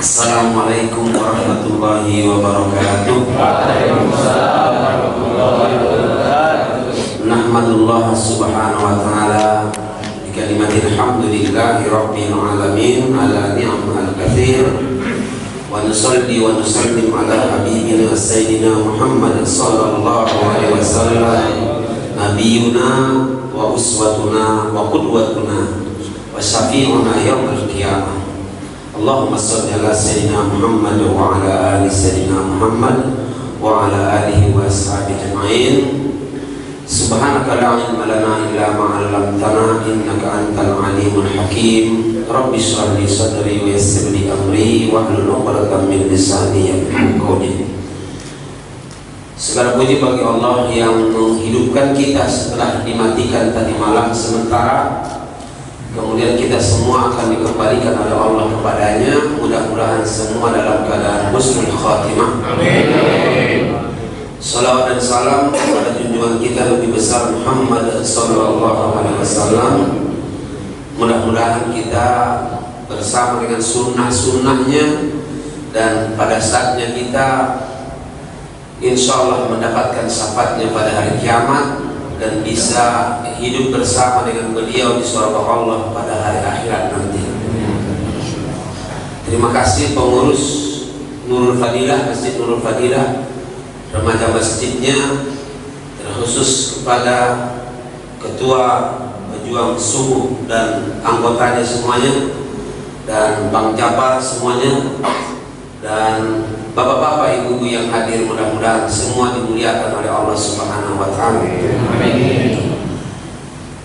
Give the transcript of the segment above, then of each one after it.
Assalamualaikum warahmatullahi wabarakatuh. Waalaikumsalam warahmatullahi wabarakatuh. Nahmadullah subhanahu wa ta'ala bi kalimatil hamdulillahi rabbil alamin ala ni'mal katsir wa nusalli wa nusallim ala habibina sayyidina Muhammad sallallahu alaihi wasallam nabiyuna wa uswatuna wa qudwatuna wa syafi'una yaumil qiyamah. Allahumma shalli ala sayyidina Muhammad wa ala ali sayyidina Muhammad wa ala alihi wa ashabihi ajma'in. Subhanaka la ilma lana illa ma 'allamtana innaka antal alimul hakim. Rabbi shrah li sadri wa yassir li amri wa hlul 'uqdatam min lisani yafqahu qawli. Segala puji bagi Allah yang menghidupkan kita setelah dimatikan tadi malam sementara. Kemudian kita semua akan dikembalikan oleh Allah kepadanya. Mudah-mudahan semua dalam keadaan husnul khatimah. Amin. Salawat dan salam kepada junjungan kita lebih besar Muhammad sallallahu alaihi wasallam. Mudah-mudahan kita bersama dengan sunnah-sunnahnya dan pada saatnya kita insya Allah mendapatkan syafaatnya pada hari kiamat dan bisa hidup bersama dengan beliau di surga Allah pada hari akhirat nanti. Terima kasih pengurus Nurul Fadilah, Masjid Nurul Fadilah, remaja masjidnya, terkhusus kepada ketua pejuang subuh dan anggotanya semuanya, dan Bang Jabar semuanya, dan bapak-bapak, ibu-ibu yang hadir, mudah-mudahan semua dimuliakan oleh Allah Subhanahu wa ta'ala.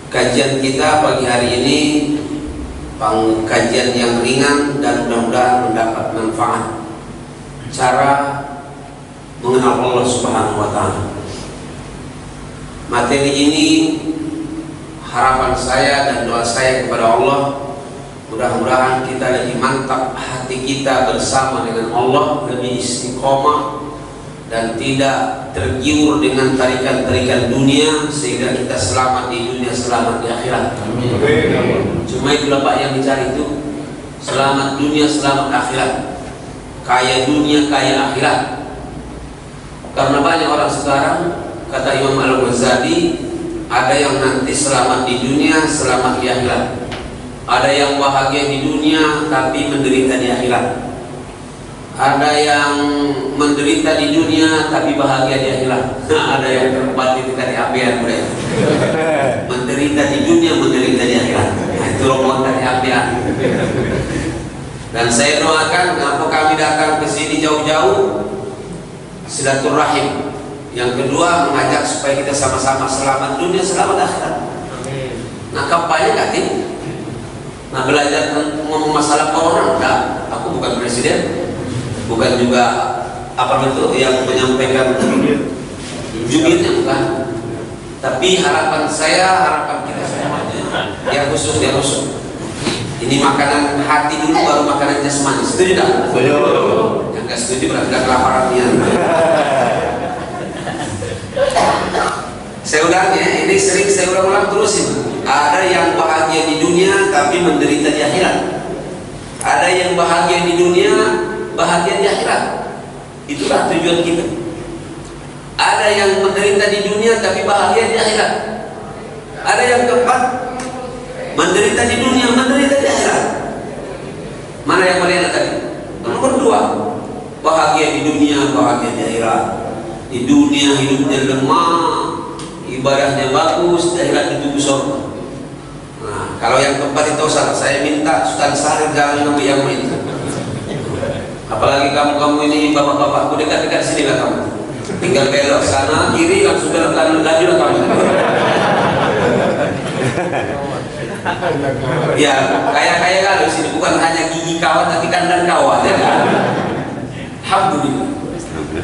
Kajian kita pagi hari ini kajian yang ringan dan mudah-mudahan mendapat manfaat. Cara mengenal Allah Subhanahu wa ta'ala. Materi ini harapan saya dan doa saya kepada Allah, mudah-mudahan kita lebih mantap hati kita bersama dengan Allah, lebih istiqomah dan tidak tergiur dengan tarikan-tarikan dunia sehingga kita selamat di dunia, selamat di akhirat. Amin. Cuma itulah Pak yang dicari itu, selamat dunia, selamat akhirat, kaya dunia, kaya akhirat. Karena banyak orang sekarang, kata Imam Al-Ghazali, ada yang nanti selamat di dunia, selamat di akhirat. Ada yang bahagia di dunia tapi menderita di akhirat. Ada yang menderita di dunia tapi bahagia di akhirat. Ada yang terpatik di apian mereka. Menderita di dunia, menderita di akhirat. Itu rombongan dari apian. Dan saya doakan kenapa kami datang ke sini jauh-jauh, silaturahim. Yang kedua, mengajak supaya kita sama-sama selamat dunia, selamat akhirat. Nah, kampanye nggak tim? Nah, belajar ngomong masalah corona enggak. Aku bukan presiden, bukan juga apa betul yang menyampaikan jubirnya, bukan. Tapi harapan saya, harapan kita semuanya, yang khusus. Ini makanan hati dulu, baru makanan jasmani. Setuju tak? Setuju. Yang nggak setuju berarti nggak kelaparan ya. Saya ulang ya, ini sering saya ulang-ulang terusin. Ada yang bahagia di dunia tapi menderita di akhirat. Ada yang bahagia di dunia, bahagia di akhirat. Itulah tujuan kita. Ada yang menderita di dunia tapi bahagia di akhirat. Ada yang keempat, menderita di dunia, menderita di akhirat. Mana yang paling enak tadi? Nomor dua, bahagia di dunia, bahagia di akhirat. Di dunia hidupnya lemah, ibadahnya bagus, di akhirat ditunggu surga. Nah, kalau yang keempat itu saya minta Sultan Syahrir jangan ngambil yang itu. Apalagi kamu ini bapak-bapakku, dekat-dekat sini lah kamu. Tinggal belok sana kiri langsung belok kanan, laju lah kamu. Ya, kaya-kaya kalau sini bukan hanya gigi kawat tapi kandang kawat ya kan? Alhamdulillah.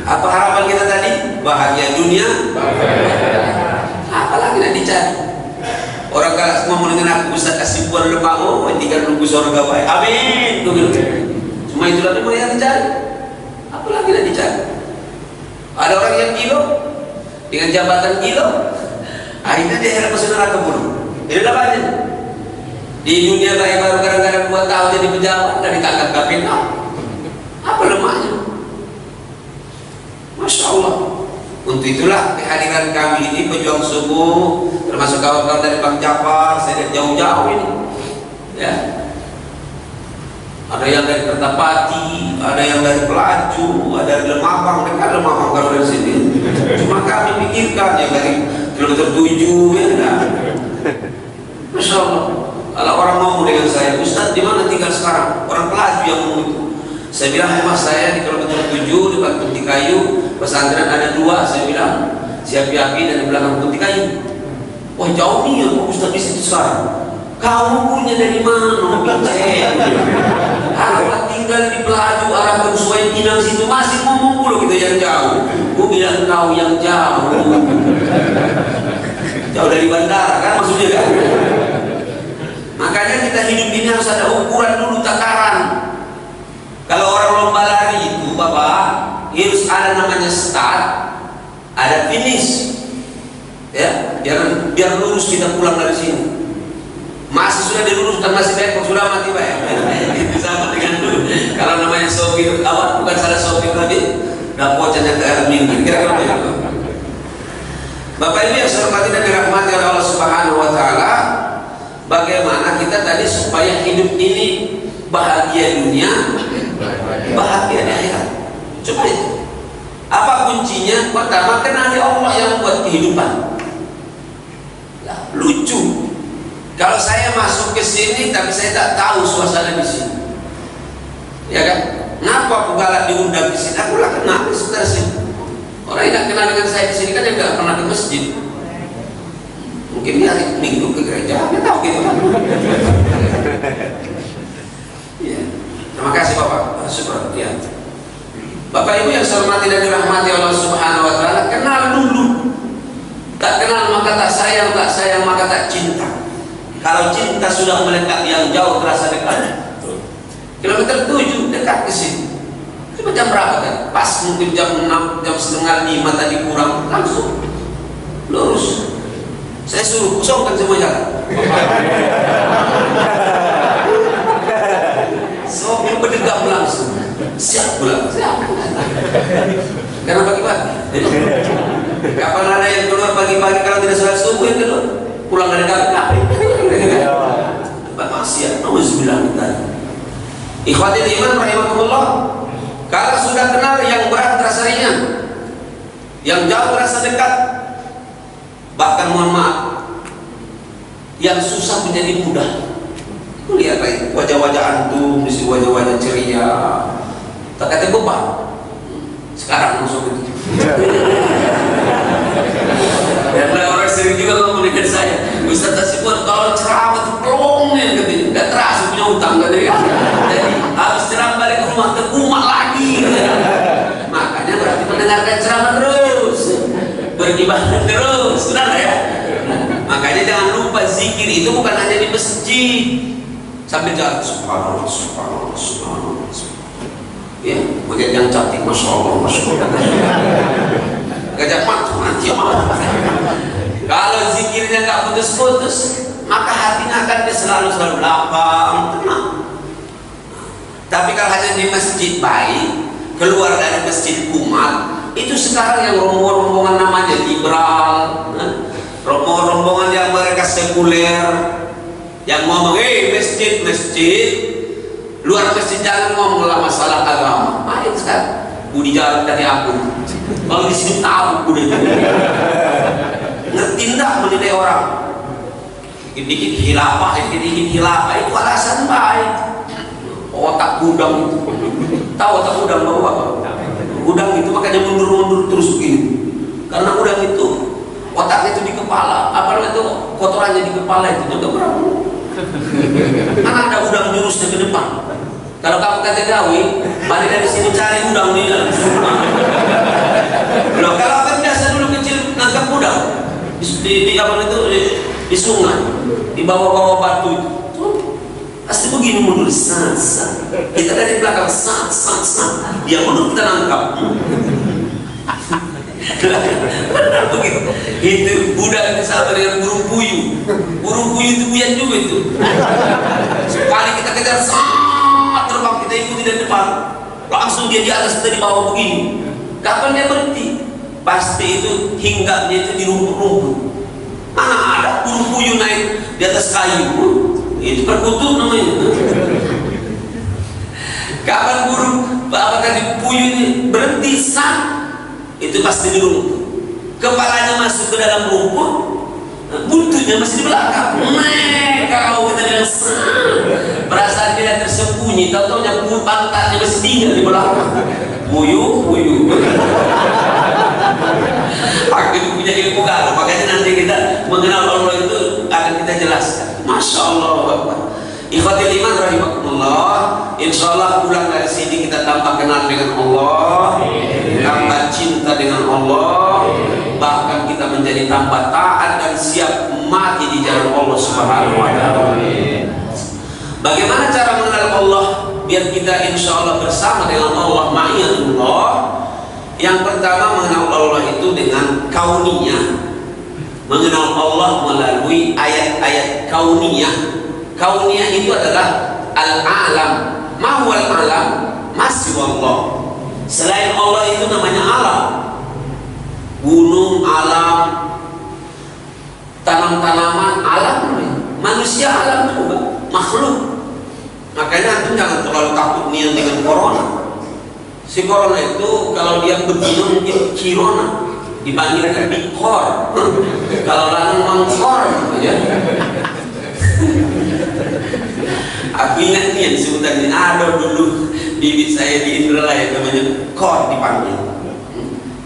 Apa harapan kita tadi? Bahagia dunia. Apalagi nak dicari? Orang kalau semua mau dengan aku bisa kasih buah lemak, oh tinggal nunggu surga baik. Amin. Cuma itulah yang dicari. Apalagi nak dicari? Ada orang yang gilo dengan jabatan gilo, akhirnya dia harap masuk neraka pun. Ini lah banyak. Di dunia baik baru kadang-kadang 2 tahun jadi pejabat dan ditangkap KPK. Apa lemahnya? Masya Allah. Untuk itulah kehadiran kami ini pejuang subuh, termasuk kawan-kawan dari Bang Japar, saya lihat jauh-jauh ini, ya. Ada yang dari Kertapati, ada yang dari Pelaju, ada dari Lemabang, dekat Lemabang kalau dari sini. Cuma kami pikirkan yang dari kilometer 7, ya enggak. Masya Allah. Kalau orang ngomong dengan saya, Ustaz di mana tinggal sekarang? Orang Pelaju yang ngomong itu. Saya bilang rumah saya di kilometer 7 dekat Kunti Kayu, pesantren ada 2. Saya bilang Siapi-api dan di belakang Kunti Kayu. Wah jauh nih ya Ustaz di situ sekarang. Kamu punya dari mana? Aku tinggal di Pelaju arah Kerusuhan Pinang situ, masih ngomong pula kita yang jauh. Gue bilang kau yang jauh. Jauh dari bandara kan maksudnya kan? Makanya kita hidup ini harus ada ukuran dulu, takaran. Kalau orang lomba lari itu Bapak harus ada namanya start, ada finish, ya biar lurus kita pulang dari sini. Masih sudah diluruskan, masih baik, sudah mati baik. Itu sama dengan dulu. Kalau namanya sopir awak bukan salah sopir tadi, dapocannya ke air minggu. Kira-kira begitu. Bapak Ibu yang saya hormati dan dirahmati oleh Allah Subhanahu Wa Taala, bagaimana kita tadi supaya hidup ini bahagia dunia, bahagia di akhirat. Coba itu. Apa kuncinya? Pertama, kenali Allah yang membuat kehidupan. Nah, lucu. Kalau saya masuk ke sini tapi saya tak tahu suasana di sini, ya kan? Kenapa aku galak diundang di sini? Aku lah kenal di sekitar sini. Orang yang tak kenal dengan saya di sini kan yang tak pernah di masjid. Mungkin dia hari Minggu ke gereja, dia tahu gitu kan? Ya. Terima kasih Bapak. Syukur. Ya. Bapak Ibu yang saya hormati dan dirahmati Allah Subhanahu Wa Taala, kenal dulu. Tak kenal maka tak sayang maka tak cinta. Kalau cinta sudah melekat yang jauh terasa dekat. Kilometer 7 dekat ke sini. Cuma jam berapa kan? Pas mungkin jam 6, jam setengah 5 tadi kurang, langsung lurus. Saya suruh kosongkan semua jalan. Sopir berdegam langsung. Siap pulang, siap. Karena pagi-pagi. Kapan ada yang keluar pagi-pagi kalau tidak sholat subuh yang keluar? Pulang dari kafe. Maksiat, nauzubillah min dzalik. Ikhwatil iman rahimakumullah. Kalau sudah kenal yang berat terasa ringan, yang jauh terasa dekat, bahkan mohon maaf, yang susah menjadi mudah. Lihat wajah-wajah antum, mesti wajah-wajah ceria. Tak kata beban. Sekarang masuk itu. Dan orang sering juga ngomong dengan saya, Ustaz Tasifur kalau ceramah itu pelongnya katanya, nggak terasa punya utang katanya. Jadi habis ceramah balik ke rumah terkumat lagi katanya. Makanya berarti mendengarkan ceramah terus, beribadah terus, benar ya? Makanya jangan lupa zikir itu bukan hanya di masjid, sambil jalan subhanallah, subhanallah, subhanallah, subhanallah. Ya, melihat yang cantik, masya Allah, masya Allah. Gajah mati mau. Kalau zikirnya nggak putus-putus, maka hatinya akan selalu lapang, tenang. Tapi kalau hanya di masjid baik, keluar dari masjid kumat, itu sekarang yang rombongan namanya liberal, rombongan yang mereka sekuler, yang ngomong, masjid, luar masjid jangan ngomong masalah agama. Baik sekarang. Budi jalan dari aku. Kalau di sini tahu udah ngerti enggak menilai orang. Dikit-dikit hilafah itu alasan baik. Otak gudang itu. Tahu otak gudang apa? Gudang itu makanya mundur terus begini. Karena gudang itu otaknya itu di kepala. Apalagi itu kotorannya di kepala itu juga berapa? Karena ada udang jurusnya ke depan. Kalau kamu kata gawe, balik dari sini cari udang di dalam rumah. Loh, kalau kan biasa dulu kecil nangkap udang di apa itu di sungai, di bawah-bawah batu itu. Pasti begini mundur, sat. Kita dari belakang sat. Dia mundur kita nangkap. Benar begitu. Itu budak itu sama dengan burung puyuh. Burung puyuh itu buyan juga itu. Sekali kita kejar terbang, kita ikuti dari depan, langsung dia di atas, kita di bawah begini. Kapan dia berhenti? Pasti itu hinggapnya itu di rumput-rumput. Mana ada burung puyuh naik di atas kayu? Itu perkutut namanya. Kapan burung apakah puyuh ini berhenti sah? Itu pasti di rumput. Kepalanya masuk ke dalam rumput, buntutnya masih di belakang. Kalau kita bilang perasaan dia tersembunyi, tahu-tahu pantatnya masih tinggal di belakang. Puyuh. Aku itu punya ilmu galau, makanya nanti kita mengenal Allah itu akan kita jelaskan. Masya Allah. Ikhwatil iman rahimakumullah. Insyaallah pulang dari sini kita tambah kenal dengan Allah, tambah cinta dengan Allah, bahkan kita menjadi tambah taat dan siap mati di jalan Allah Subhanahu wa taala. Bagaimana cara mengenal Allah biar kita insyaallah bersama dengan Allah, ma'iyatullah? Yang pertama, mengenal Allah itu dengan kauniyah. Mengenal Allah melalui ayat-ayat kauniyah. Kauniyah itu adalah al-alam. Mahwal alam masih Allah. Selain Allah itu namanya alam. Gunung alam, tanam-tanaman alam, manusia alam juga, makhluk. Makanya antum jangan terlalu takut niat dengan corona. Si corona itu kalau dia begini mungkin kirona, dipanggilkan bikor. Kalau langsung mangkor, ya. Aku ingat nih sebutannya ada dulu bibit saya di Indralaya namanya kor dipanggil.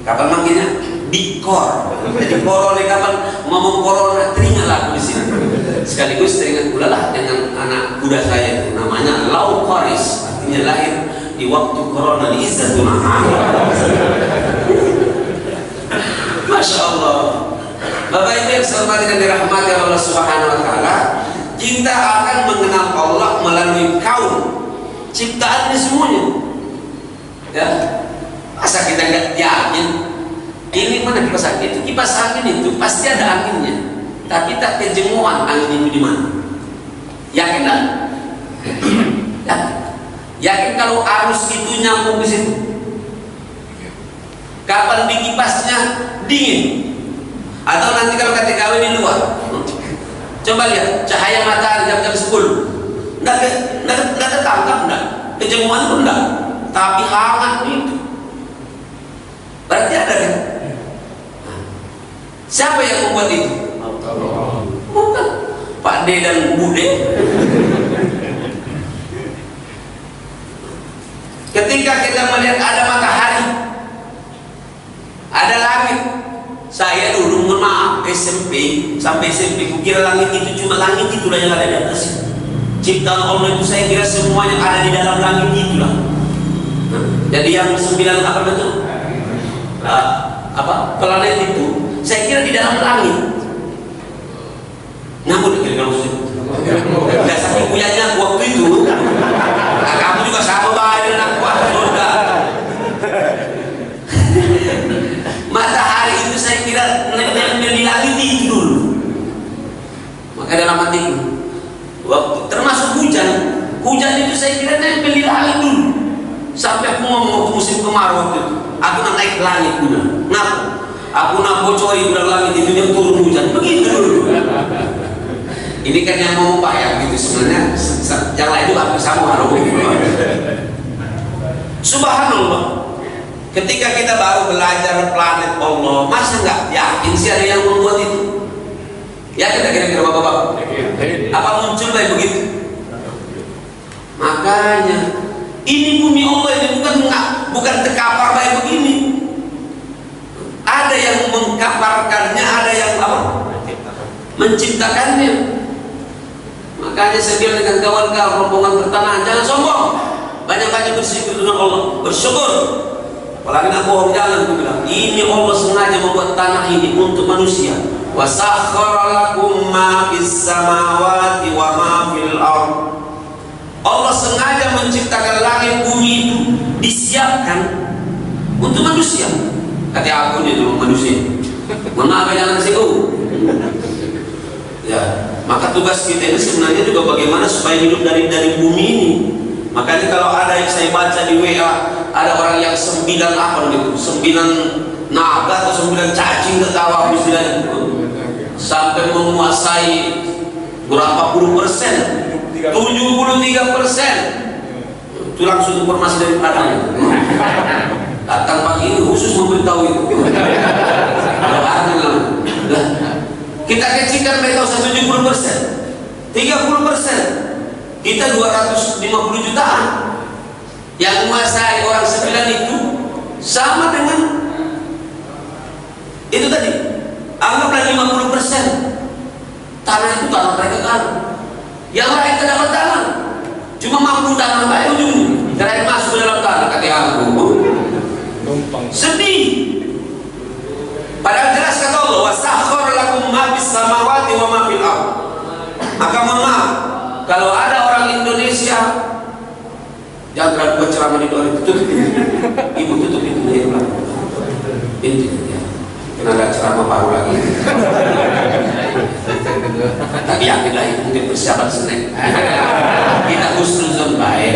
Kapan manggilnya? Bikor. Jadi corona kapan ngomong corona teringatlah aku di sini. Sekaligus teringat pula lah dengan anak kuda saya namanya Lau Koris, artinya lahir di waktu corona di Izzatul Masya Allah. Bapak Ibu yang saya hormati dan dirahmati Allah Subhanahu wa taala, kita akan mengenal Allah melalui kaun, ciptaan ini semuanya. Ya, masa kita nggak yakin? Ini mana kipas angin? Itu kipas angin itu pasti ada anginnya, tapi tak kejemuan angin itu di mana? Yakin tak? Yakin kalau arus itu nyambung di situ? Kapan di kipasnya dingin? Atau nanti kalau KTKW di luar? Coba lihat cahaya matahari jam-jam 10, nggak tertangkap, nggak kejemuan pun nggak, tapi hangat itu. Berarti ada kan? Siapa yang membuat itu? Bukan Pak D dan Bu D. Ketika kita melihat ada matahari, ada langit. Saya dulu mohon maaf SMP sampai SMP kukira langit itu cuma langit itulah yang ada di atas. Ciptaan Allah itu saya kira semuanya ada di dalam langit itulah. Jadi yang 9 apa betul? Planet itu saya kira di dalam langit. Ngampun kira-kira maksudnya. Dasar kuyanya waktu itu. Nah, kamu juga sama baik dengan aku. Matahari itu saya kira nempel di langit itu dulu. Maka dalam hatiku, waktu termasuk hujan itu saya kira nempel di langit dulu. Sampai aku ngomong waktu musim kemarau waktu itu, aku nak naik ke langit dulu. Kenapa? Aku nak bocori udah langit itu dia turun hujan. Begitu dulu. Ini kan yang mau Pak ya gitu sebenarnya. Yang lain juga sama kalau begitu. Subhanallah. Ketika kita baru belajar planet Allah, masa nggak yakin sih ada yang membuat itu? Ya kita kira-kira bapak-bapak. Apa muncul kayak begitu? Makanya ini bumi Allah ini bukan terkapar kayak begini. Ada yang mengkaparkannya, ada yang apa? Menciptakannya. Makanya saya bilang dengan kawan-kawan rombongan pertanahan, jangan sombong. Banyak-banyak bersyukur dengan Allah, bersyukur. Apalagi nak bohong jangan, aku bilang ini Allah sengaja membuat tanah ini untuk manusia. Wa sakhkhara lakum ma fis samawati wa ma fil ardh. Allah sengaja menciptakan langit bumi itu disiapkan untuk manusia. Kata aku dia dulu manusia. Mana jangan sibuk. Ya, maka tugas kita ini sebenarnya juga bagaimana supaya hidup dari bumi ini. Makanya kalau ada yang saya baca di WA ada orang yang 9 apa gitu, 9 naga atau 9 cacing ketawa sampai menguasai berapa puluh persen, 73%. Itu langsung informasi dari Padang. Datang pagi ini khusus memberitahu itu. Kalau ada lah, kita kecilkan mereka 70%, 30%, kita 250 jutaan. Yang menguasai orang 9 itu sama dengan itu tadi. Anggaplah 50%. Tanah itu tanah mereka kan. Yang lain tidak dapat tanah, cuma mampu tanah baik ujungnya. Terakhir masuk ke dalam tanah, kata aku. Sedih. Padahal jelas kata Allah, wasakhkhara lakum ma fis samawati wa ma fil ardh. Maka mohon maaf, kalau ada orang Indonesia, jangan terlalu buat ceramah di luar itu, tutup pintu. Ibu tutup pintu ya, pintu ya. Karena ada ceramah baru lagi. Tak yakin lah itu mungkin persiapan Senin. Kita husnuzon baik.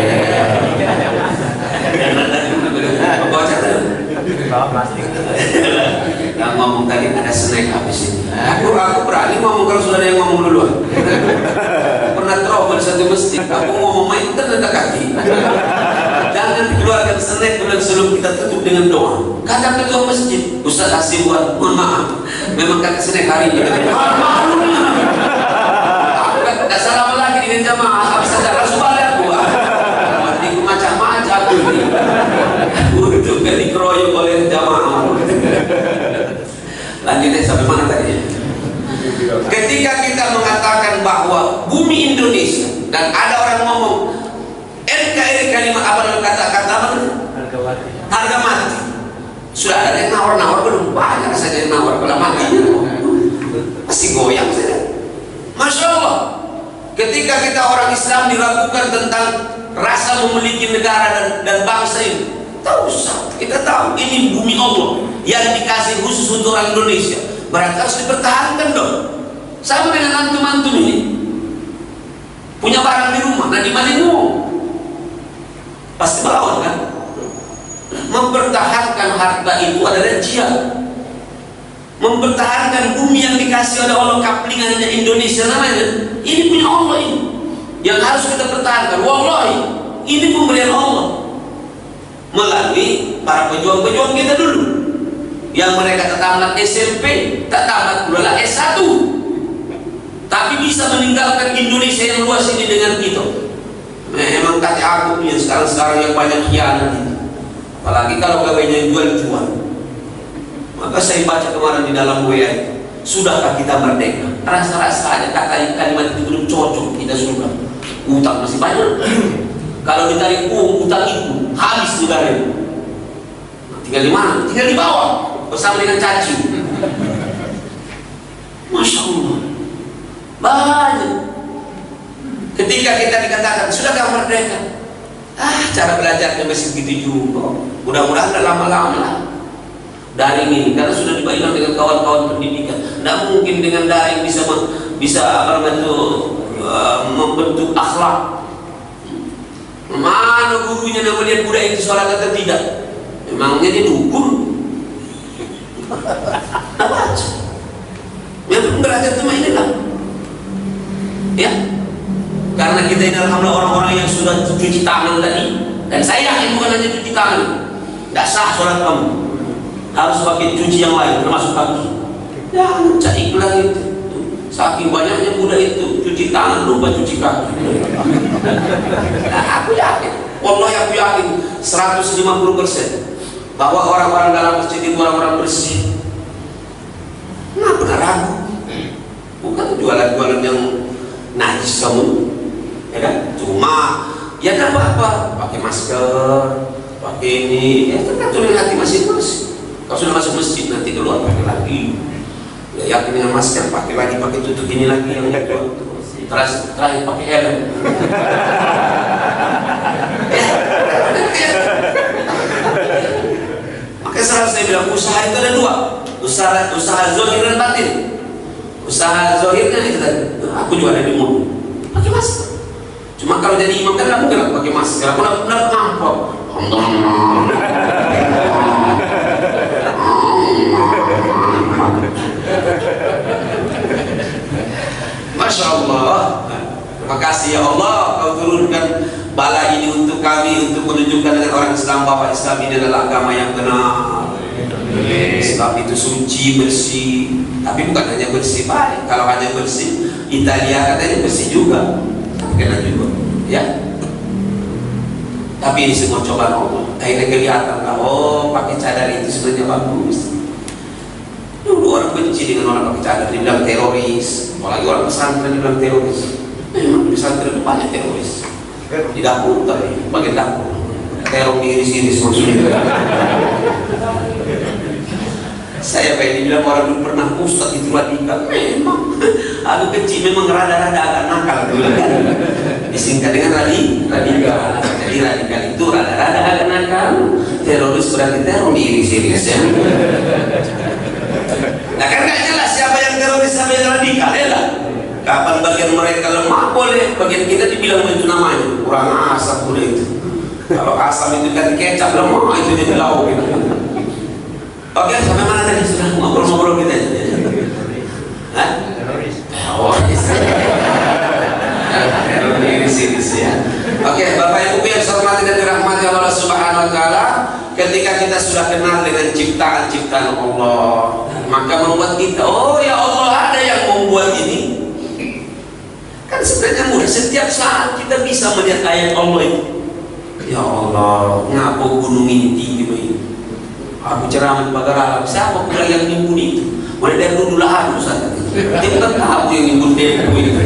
Bawa catat. Yang ngomong tadi ada snack habis ini. Aku berani ngomong kalau sudah ada yang ngomong duluan. Pernah trauma di satu masjid. Aku ngomong main dan ada kaki. Jangan dikeluarkan snack bulan sebelum kita tutup dengan doa. Kata ketua masjid, Ustaz Hasibuan, mohon maaf, memang kata snack hari ini. Aku tidak salah lagi dengan jamaah. Apa saja langsung balik aku. Mati macam-macam aku ini. Untuk dikeroyok oleh jamaah. Lanjutnya sampai mana tadi? Ketika kita mengatakan bahwa bumi Indonesia dan ada orang ngomong NKRI kalimat apa dalam kata-kata apa? Harga mati. Sudah ada yang nawar-nawar belum? Banyak saja yang nawar. Kalau mati masih goyang saja. Masya Allah. Ketika kita orang Islam diragukan tentang rasa memiliki negara dan bangsa ini, tak usah. Kita tahu ini bumi Allah yang dikasih khusus untuk orang Indonesia. Berarti harus dipertahankan dong. Sama dengan antum-antum ini punya barang di rumah, nah di Malingu pasti melawan kan? Mempertahankan harta itu adalah jihad. Mempertahankan bumi yang dikasih oleh Allah, kaplingannya Indonesia namanya, ini punya Allah ini yang harus kita pertahankan. Wallahi ini pemberian Allah melalui para pejuang-pejuang kita dulu, yang mereka tak tamat SMP, tak tamat pula S1, tapi bisa meninggalkan Indonesia yang luas ini dengan kita. Memang kata aku yang sekarang yang banyak khianat ini, apalagi kalau gawainya jual-jual. Maka saya baca kemarin di dalam WA, sudahkah kita merdeka? Rasa-rasa aja kalimat itu belum cocok. Kita sudah utang masih banyak. Kalau ditarik utang itu habis negara itu. Tinggal di mana? Tinggal di bawah bersama dengan caci. Masya Allah, banyak. Ketika kita dikatakan sudahkah merdeka, cara belajarnya masih begitu juga. Mudah-mudahan tidak lama-lama lah daring ini, karena sudah dibayar dengan kawan-kawan pendidikan. Tidak mungkin dengan daring bisa apa namanya membentuk akhlak. Mana gurunya yang melihat budak itu sholat atau tidak? Memangnya dia dukun? Apa aja? Yang belajar cuma inilah. Ya, karena kita ini alhamdulillah orang-orang yang sudah cuci tangan tadi. Dan saya yakin bukan hanya cuci tangan, tidak sah sholat kamu, harus pakai cuci yang lain termasuk kaki. Jangan cari iklan itu. Saking banyaknya budak itu cuci tangan lupa cuci kaki. Nah, aku yakin, wallahi aku yakin 150% bahwa orang-orang dalam masjid itu orang-orang bersih. Nggak pernah ragu. Bukan jualan-jualan yang najis kamu, ya kan? Cuma ya tidak apa-apa, pakai masker, pakai ini, ya tergantung dengan hati masing-masing. Kalau sudah masuk masjid nanti keluar pakai lagi. Ya yakin dengan masker, pakai lagi, pakai tutup ini lagi yang itu. Terakhir pakai helm. Makanya selalu saya bilang usaha itu ada dua, usaha zahir dan batin. Usaha zahirnya itu tadi, aku juga ada di mobil, pakai masker. Cuma kalau jadi imam kan aku mungkin pakai masker, aku nak nampak. Masya Allah. Terima kasih ya Allah, kau turunkan bala ini untuk kami, untuk menunjukkan dengan orang Islam bahwa Islam ini adalah agama yang benar. Islam itu suci, bersih. Tapi bukan hanya bersih baik. Kalau hanya bersih, Italia katanya bersih juga. Kena juga, ya. Tapi ini semua cobaan Allah. Akhirnya kelihatan oh pakai cadar itu sebenarnya bagus. Dulu orang benci dengan orang pakai cadar, dibilang teroris. Apalagi orang pesantren dibilang teroris. Memang di pesantren banyak teroris. Di dapur tadi, bagian dapur. Teror diiris-iris maksudnya. Saya pengen dibilang orang dulu pernah ustaz itu radikal. Memang aku kecil memang rada-rada agak nakal dulu kan. Disingkat dengan radikal. Jadi radikal itu rada-rada agak nakal. Teroris berarti teror diiris-iris ya. Nah kan gak jelas siapa yang teroris siapa yang radikal ya lah. Kapan bagian mereka lemah boleh, bagian kita dibilang itu namanya kurang asam boleh itu. Kalau asam itu kan kecap lemah itu jadi lauk gitu. Oke, sampai mana tadi sudah ngobrol-ngobrol kita? Hah? Teroris. Teroris ya. Oke, Bapak Ibu yang saya hormati dan dirahmati Allah Subhanahu wa taala, ketika kita sudah kenal dengan ciptaan-ciptaan Allah, maka membuat kita, oh ya Allah ada yang membuat ini. Kan sebenarnya mudah, setiap saat kita bisa melihat ayat Allah itu. Ya Allah, ngapa gunung ini tinggi begini? Aku ceramah di pagar alam, siapa pula yang nimbun itu? Mulai dari dulu lah harus ada. Dia bukan tahu yang nimbun tempo itu.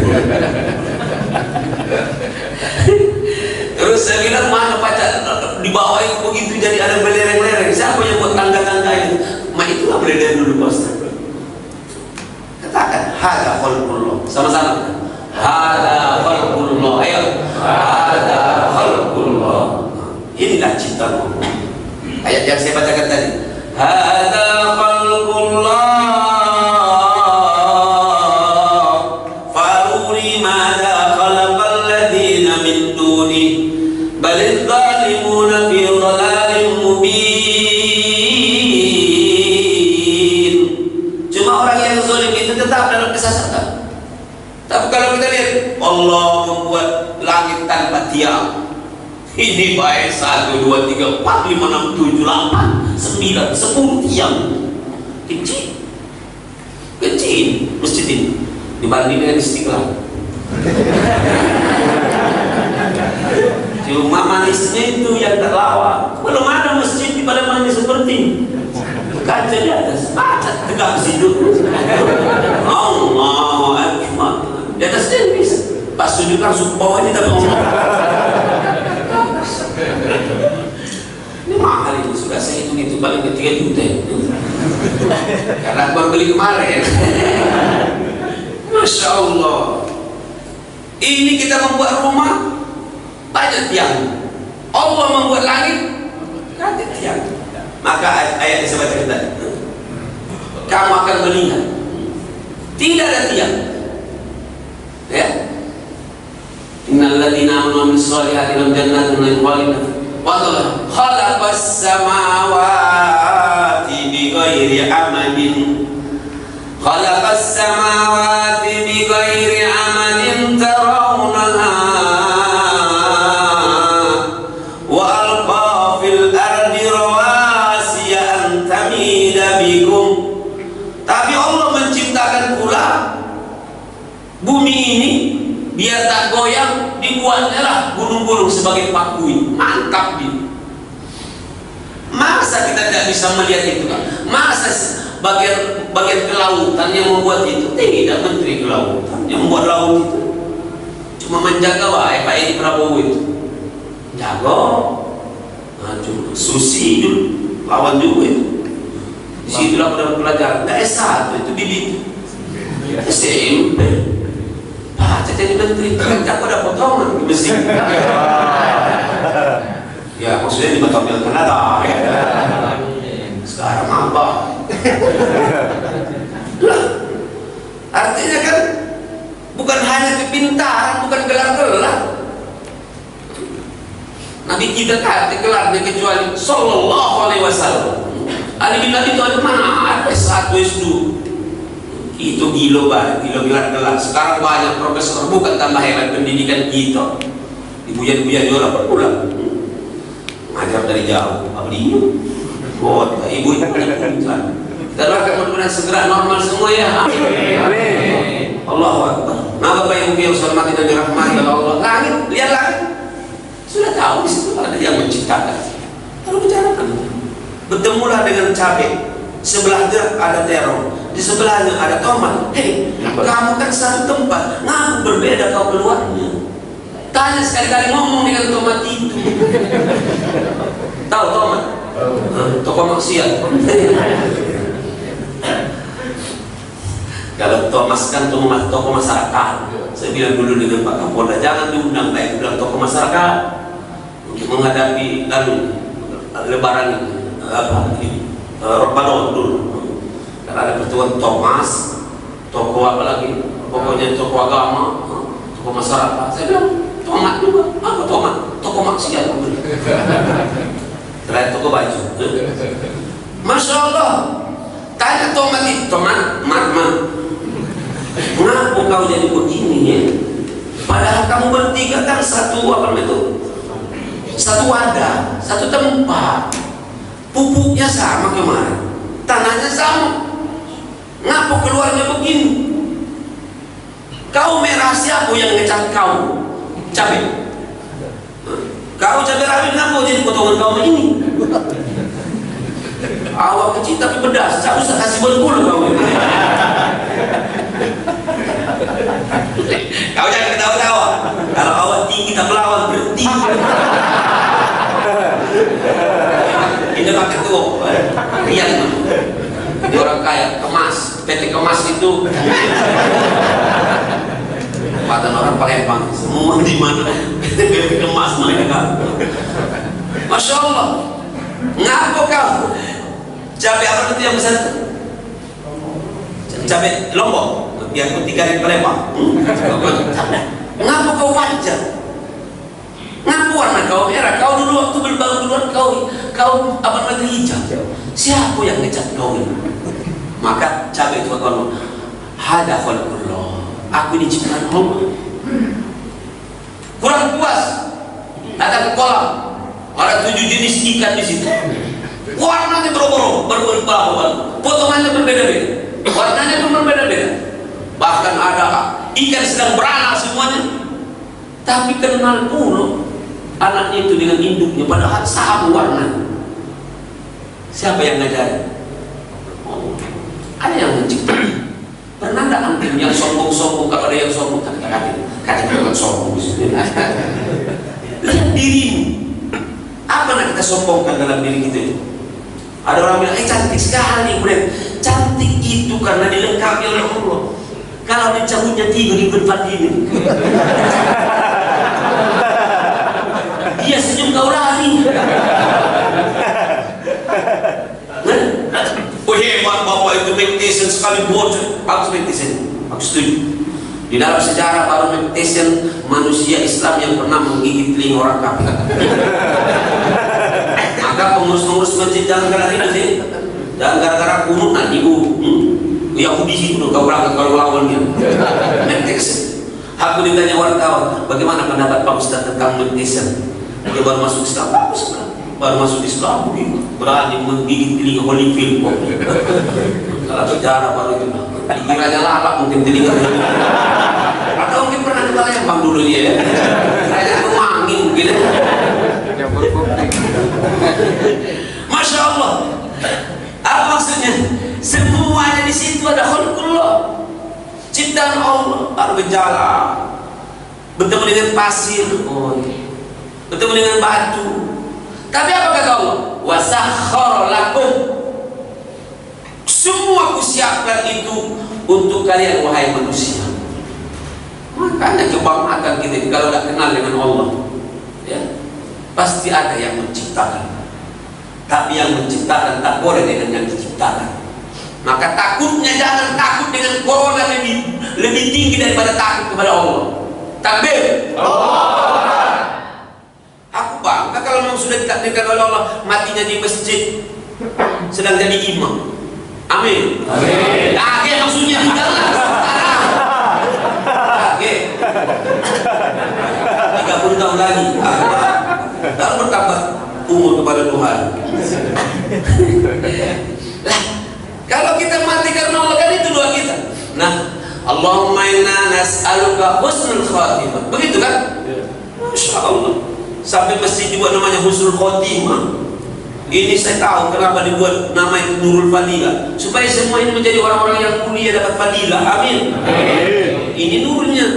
Terus saya bilang mana pacar di bawah itu begitu jadi ada belereng-lereng. Siapa yang buat tangga-tangga itu? Itulah mulai dari dulu Ustaz. Katakan hada khalqullah. Sama-sama. Hada khalqullah. Ayo. Hada khalqullah. Inilah ciptaan Allah. Ayat yang saya bacakan tadi. Hada khalqullah. Faruni madza khalaqal ladzina min duni. Balil zalimuna fi dhalalin mubin. Cuma orang yang zalim itu tetap dalam kesesatan. Tapi kalau kita lihat Allah membuat langit tanpa tiang. Ini baik 1, 2, 3, 4, 5, 6, 7, 8, 9, 10 tiang. Kecil. Kecil masjid ini dibanding dengan Istiqlal. Cuma manisnya itu yang terlawak. Belum ada masjid di Palembang seperti ini. Kaca di atas, baca tegak situ. Allahu Akbar. Di atas dia bisa. Pas sujud langsung bawahnya tak ngomong. Ini mahal itu, sudah saya hitung itu paling ke 3 juta karena baru beli kemarin. Masya Allah. Ini kita membuat rumah banyak tiang. Allah membuat langit banyak tiang. Maka ayat yang saya baca tadi, kamu akan melihat tidak ada tiang. Ya. Innal ladzina amanu bis solihati lahum jannatun khalidun wa khalaqas samawati bighairi amadin khalaqas samawati bighairi amadin tarawnaha wa alqa fil ardi rawasiya an tamida bikum. Tapi Allah menciptakan pula bumi ini biar tak goyang, dibuatnya lah gunung-gunung sebagai pakui. Mantap dia. Masa kita tidak bisa melihat itu kan? Masa bagian kelautan yang membuat itu? Tidak, Menteri Kelautan yang membuat laut itu cuma menjaga wae Pak Edi Prabowo itu. Jago. Nah, Susi itu lawan juga itu. Di situlah pada pelajaran. Tidak S1 itu bibit. SMP. Jadi menteri, kan aku ada potongan di mesin. Ya maksudnya di Batam Kanada. Sekarang apa? Artinya kan bukan hanya kepintaran, bukan gelar-gelar. Nah Nabi kita tak kelarnya kecuali Sallallahu Alaihi Wasallam. Ali bin Abi Thalib mana ada S1 S2 itu gilo gelar. Sekarang banyak profesor, bukan tambah hebat pendidikan kita. Ibu-ibu orang berulang ngajar dari jauh. Abdinya ibu itu kita doakan mudah-mudahan segera normal semua ya. Amin. Allahu Akbar. Nah Bapak Ibu yang saya hormati dan dirahmati oleh Allah, langit, lihat langit, sudah tahu di situ ada yang menciptakan. Lalu bicarakan. Bertemulah dengan cabai, sebelah dia ada terong, di sebelahnya ada tomat. Hei, kamu kan satu tempat, ngaku berbeda kau keluarnya. Tanya sekali-kali ngomong dengan tomat itu. Tahu tomat? Toko maksiat. Kalau Thomas kan toko masyarakat. Saya bilang dulu dengan Pak Kapolda, jangan diundang baik, bilang toko masyarakat untuk menghadapi lebaran Ramadan dulu. Karena ada pertemuan Thomas, toko apa lagi? Pokoknya toko agama, toko masyarakat. Saya bilang tomat juga, apa tomat? Toko maksiat. Terakhir toko baju. Masya Allah. Tanya tomat itu, tomat, kenapa kau jadi begini ya? Padahal kamu bertiga kan satu apa itu? Satu wadah, satu tempat. Pupuknya sama kemarin, tanahnya sama. Ngapa keluarnya begini? Kau merah siapa yang ngecat kau? Cabai. Kau cabai rawit ngapa jadi potongan kau begini? Awak kecil tapi pedas, saya usah kasih bengkul kau. Kau jangan ketawa-tawa. Kalau awak tinggi tak melawan berhenti. Ini pakai tuh, rian. Di orang kaya kemas, PT Kemas itu. Tempatan orang Palembang, semua di mana PT Kemas mereka. Masya Allah. Ngapa kau? Cabai apa itu yang besar? Cabai Lombok yang ketiga di Palembang. Ngapa kau panjang? Ngapa warna kau merah? Kau dulu waktu baru duluan kau apa namanya hijau. Siapa yang ngecat kau ini? Maka cabai itu kau hada khalqullah. Aku diciptakan Allah. Kurang puas, datang ke kolam. Ada 7 jenis ikan di situ. Warnanya berubah-ubah, potongannya berbeda-beda, warnanya pun berbeda-beda. Bahkan ada ikan sedang beranak semuanya, tapi kenal pula anaknya itu dengan induknya, padahal sama warna. Siapa yang ngajarin? Oh, ada yang menciptakan. Pernah tidak antum yang sombong-sombong? Kalau ada yang sombong, kata-kata sombong di sini. Lihat dirimu. Apa nak kita sombongkan dalam diri kita itu? Ada orang bilang, cantik sekali, Bro. Cantik itu karena dilengkapi oleh Allah. Kalau dicabutnya 3 di depan ini, dia senyum kau lari. Oh hebat bapak itu meditation sekali bocor. Bagus meditation, aku setuju. Di dalam sejarah baru meditation manusia Islam yang pernah menggigit telinga orang kafir. Maka pengurus-pengurus masjid jangan gara-gara sih, jangan gara-gara kunut nanti Yahudi situ kau berangkat kalau lawannya. Meditation. Aku ditanya wartawan, bagaimana pendapat Pak Ustaz tentang meditation? Dia baru masuk Islam, bagus kan? Baru masuk Islam, berani menggigit telinga Holyfield. Kalau sejarah baru itu, dikiranya lalap mungkin telinga. Atau mungkin pernah ke Palembang dulu dia ya. Kayaknya memangin mungkin. Masya Allah. Apa maksudnya? Semuanya di situ ada khalqullah, ciptaan Allah. Baru berjalan, bertemu dengan pasir, bertemu dengan batu. Tapi apa kata Allah? Wasakhkhara lakum, semua kusiapkan itu untuk kalian wahai manusia. Makanya coba makan kita kalau tidak kenal dengan Allah, ya, pasti ada yang menciptakan. Tapi yang menciptakan tak boleh dengan yang diciptakan. Maka takutnya jangan takut dengan corona lebih tinggi daripada takut kepada Allah. Takbir. Aku bangga kalau sudah ditakdirkan oleh Allah matinya di masjid sedang jadi imam. Amin. Amin. Kaget maksudnya jangan. Kaget. 30 tahun lagi. Lalu bertambah umur kepada Tuhan. Lah, kalau kita mati karena Allah kan itu doa kita. Nah, Allahumma inna nas'aluka husnul khatimah. Begitu kan? Masya Allah. Sampai masjid dibuat namanya husnul khatimah. Ini saya tahu kenapa dibuat nama itu Nurul Fadilah, supaya semua ini menjadi orang-orang yang mulia dapat fadilah. Amin. Ini nurnya,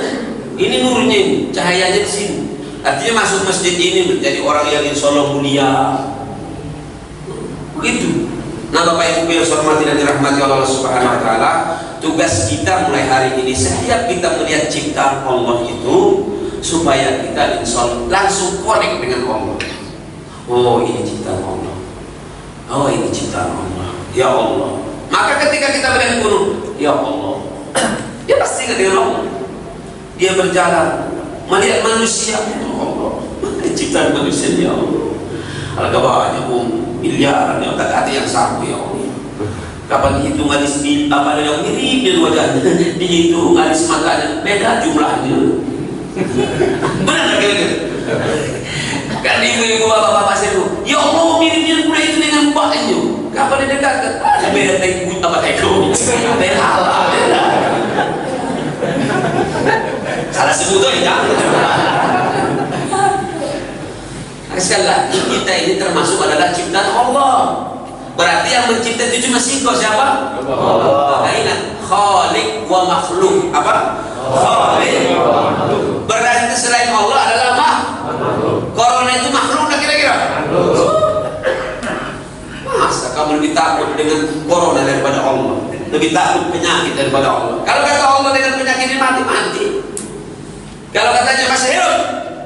ini cahayanya di sini. Artinya masuk masjid ini menjadi orang yang insya Allah mulia. Begitu. Nah, Bapak Ibu yang saya hormati dan dirahmati Allah Subhanahu Wa Taala, tugas kita mulai hari ini setiap kita melihat ciptaan Allah itu, supaya kita insya Allah langsung connect dengan Allah. Oh, ini ciptaan Allah. Oh, ini ciptaan Allah. Ya Allah. Maka ketika kita melihat gunung, ya Allah, dia pasti ingat dengan Allah. Dia berjalan melihat manusia, ya Allah, ciptaan manusia, ya Allah. Alangkah banyak miliaran yang otak-atik yang sama, ya Allah. Kapan dihitung alis apa ada yang mirip dengan wajahnya, dihitung alis matanya, beda jumlahnya. Benar kira-kira? Kan ibu-ibu bapak-bapak saya tuh, ya Allah mirip-mirip pula itu dengan mbaknya. Kapan dia dekat? Ada beda teknik apa teknik? Beda halal, beda. Salah sebut ya. Sekali lagi kita ini termasuk adalah ciptaan Allah. Berarti yang mencipta itu cuma singkong siapa? Allah. Ingat, Khaliq wa makhluk. Apa? Khaliq wa makhluk. Berarti selain Allah adalah apa? Corona itu makhluk tak kira-kira? Masa kamu lebih takut dengan corona daripada Allah? Lebih takut penyakit daripada Allah? Kalau kata Allah dengan penyakit ini mati. Kalau katanya masih hidup,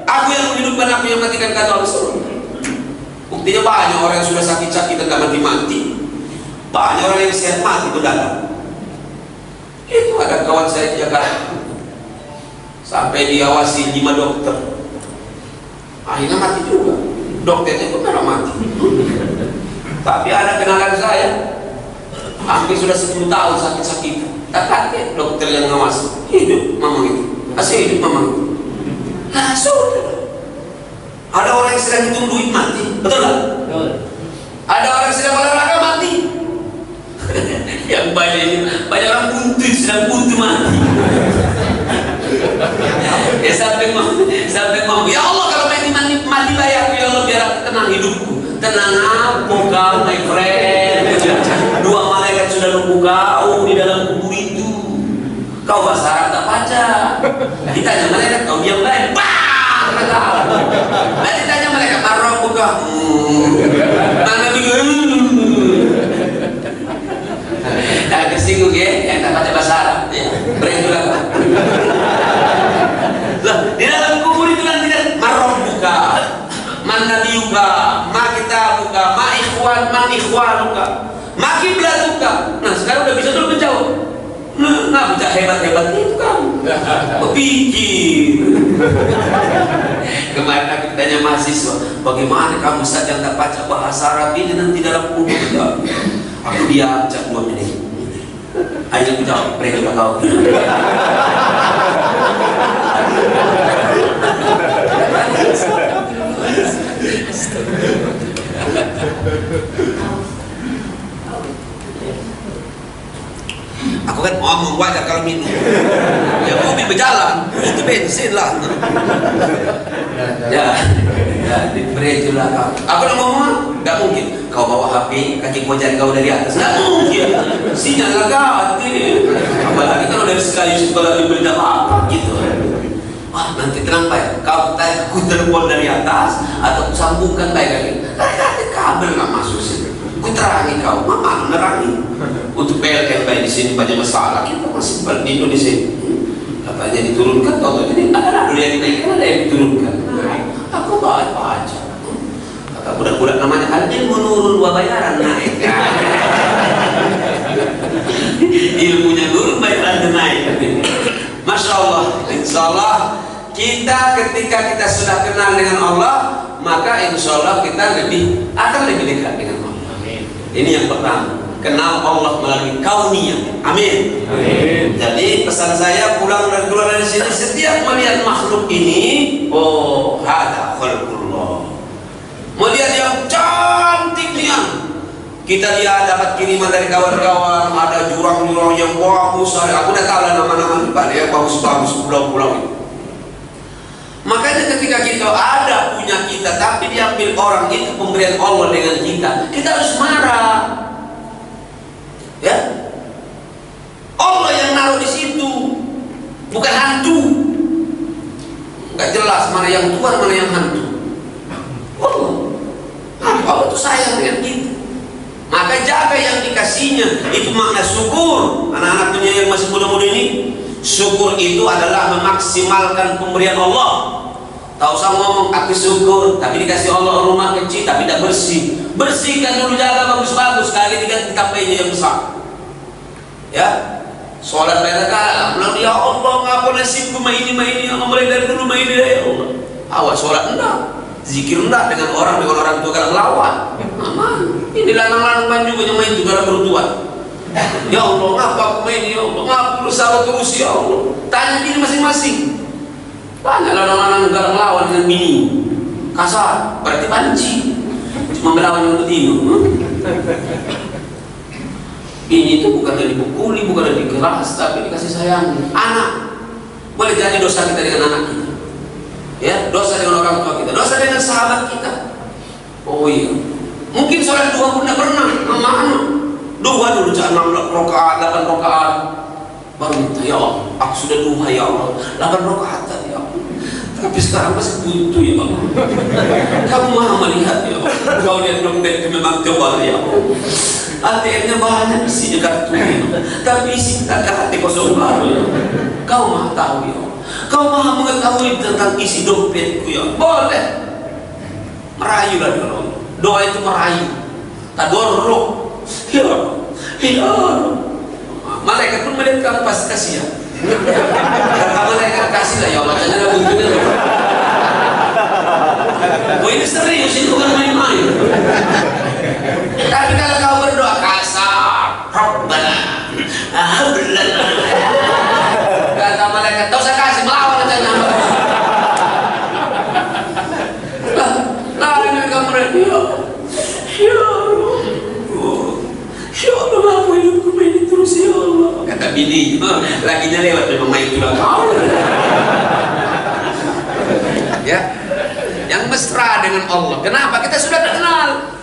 aku yang menghidupkan, aku yang matikan, kata Allah. Buktinya banyak orang yang sudah sakit-sakit dan mati-mati. Banyak orang yang sehat mati itu datang. Itu ada kawan saya di Jakarta, sampai diawasi 5 dokter. Akhirnya mati juga. Dokternya pun memang mati. Tapi ada kenalan saya, hampir sudah 10 tahun sakit-sakit. Tak kaget dokter yang ngawasi. Hidup mama itu, masih hidup mama. Nah, sudah. Ada orang yang sedang hitung duit mati, betul tak? Ada orang yang sedang olahraga mati. Yang banyak orang buntu sedang buntu mati. Ya sampai mau, ya Allah kalau mati bayar, ya Allah biar aku tenang hidupku. Tenang apa kau my friend? 2 malaikat sudah nunggu kau di dalam kubur itu. Kau bahasa Arab tak baca. Ditanya malaikat, kau diam lain. Bang! Lalu ditanya malaikat, marah buka. Mana bingung? Nah, kesinggung ya, yang tak baca bahasa Arab. Beritulah. Lah, di dalam kubur itu nanti marah buka. Man nabiyuka, ma kitabuka, ma ikhwanuka, ma kiblatuka. Nah, sekarang udah bisa dulu menjawab. Nah, bisa hebat-hebat itu kamu. Berpikir. Kemarin aku tanya mahasiswa, bagaimana kamu saja yang tak baca bahasa Arab ini nanti dalam kubur? Aku diam 2 menit. Ayo aku jawab, mereka kau. Aku kan ngomong wajar kalau minum. Ya mobil berjalan, itu bensin lah. Ya, beritulah kau. Aku udah ngomong, nggak mungkin. Kau bawa HP, kaki kojan kau dari atas, nggak mungkin. Sinyal gawat ini. Apalagi kalau dari sekali sekolah diberi apa gitu. Wah, nanti tenang baik. Kau tanya aku telepon dari atas atau sambungkan baik lagi. Tadi kabel nggak masuk sini. Aku terangi kau, mama nerangi. Untuk PLN baik di sini banyak masalah. Kita masih di Indonesia. Katanya diturunkan, kau jadi ada dulu yang dinaikkan, ada yang diturunkan. Aku baca. Kata budak-budak namanya Aldin menurun, bayaran naik. Ilmunya turun, bayaran naik. Masya Allah, insya Allah kita ketika kita sudah kenal dengan Allah, maka insya Allah kita akan lebih dekat dengan Allah. Amin. Ini yang pertama, kenal Allah melalui kauniyah. Amin. Amin. Jadi pesan saya pulang dan keluar dari sini, setiap melihat makhluk ini, oh hada khalqullah, melihat yang cantiknya. Kita lihat dapat kiriman dari kawan-kawan, ada jurang-jurang yang bagus. Aku udah tahu lah nama-nama Pak ya, bagus-bagus pulau-pulau itu. Makanya ketika kita ada punya kita tapi diambil orang, itu pemberian Allah dengan kita harus marah. Ya, Allah yang naruh di situ, bukan hantu. Nggak jelas mana yang Tuhan mana yang hantu. Allah itu sayang dengan kita. Maka jaga yang dikasihnya. Itu makna syukur. Anak-anak dunia yang masih muda-muda ini, syukur itu adalah memaksimalkan pemberian Allah. Tak usah ngomong aku syukur tapi dikasih Allah rumah kecil tapi tidak bersih. Bersihkan dulu, jaga bagus-bagus, kali ditambahnya yang besar. Ya, sholat banyak kali. Ya Allah, ngapa nasibku ini, mulai dari dulu ini ya Allah. Awas sholat enggak, zikir enggak dengan orang tua kadang lawan. Aman. Ini lanang-lanang juga yang main juga bertuan. Ya Allah, ngapa aku main ya Allah? Ngapa berusaha terus ya Allah? Tanya diri masing-masing. Banyak lanang-lanang kadang lawan dengan bini. Kasar, berarti panci. Cuma melawan untuk tidur. Bini itu bukan dari dipukuli, bukan dari keras, tapi dikasih sayang. Anak boleh jadi dosa kita dengan anak kita. Ya, dosa dengan orang tua kita, dosa dengan sahabat kita. Oh iya. Mungkin sholat duha pun tidak pernah sama anak. Duha dulu 6 rakaat, 8 rakaat. Baru minta, ya Allah, aku sudah duha ya Allah, 8 rakaat ya Allah. Tapi sekarang masih buntu ya Allah. Kamu maha melihat ya Allah. Kau lihat dompet itu memang tebal ya Allah. ATM-nya banyak isinya kartu ya Allah. Tapi isi hati kosong baru ya Allah. Kau maha tahu ya Allah. Kau maha mengetahui tentang isi dompetku ya Allah. Boleh. Merayulah dengan Allah. Doa itu merayu, tadorruk, ya Allah. Malaikat pun melihat kamu pasti kasihan. Kata malaikat kasih lah ya Allah, jangan buntunya. Oh ini serius, itu bukan main-main. Tapi kalau kau berdoa kasar, Rabbana, kata malaikat, tak usah kasih, melawan aja nama. Ya Allah, ya Allah, apa hidupku main terus ya Allah. Kata bini, lakinya lewat memang main juga kau. Ya, yang mesra dengan Allah. Kenapa? Kita sudah kenal.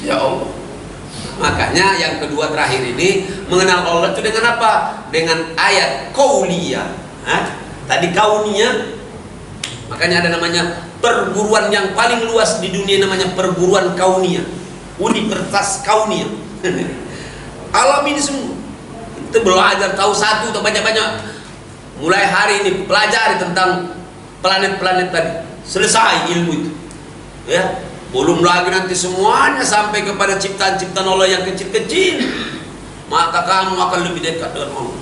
Ya Allah. Makanya yang kedua terakhir ini mengenal Allah itu dengan apa? Dengan ayat kauliyah. Tadi kauniyah. Makanya ada namanya perguruan yang paling luas di dunia, namanya perguruan kauniyah, Universitas Kauniyah. Alam ini semua kita belajar, tahu satu atau banyak-banyak. Mulai hari ini pelajari tentang planet-planet tadi, selesai ilmu itu ya. Belum lagi nanti semuanya sampai kepada ciptaan-ciptaan Allah yang kecil-kecil, maka kamu akan lebih dekat dengan Allah.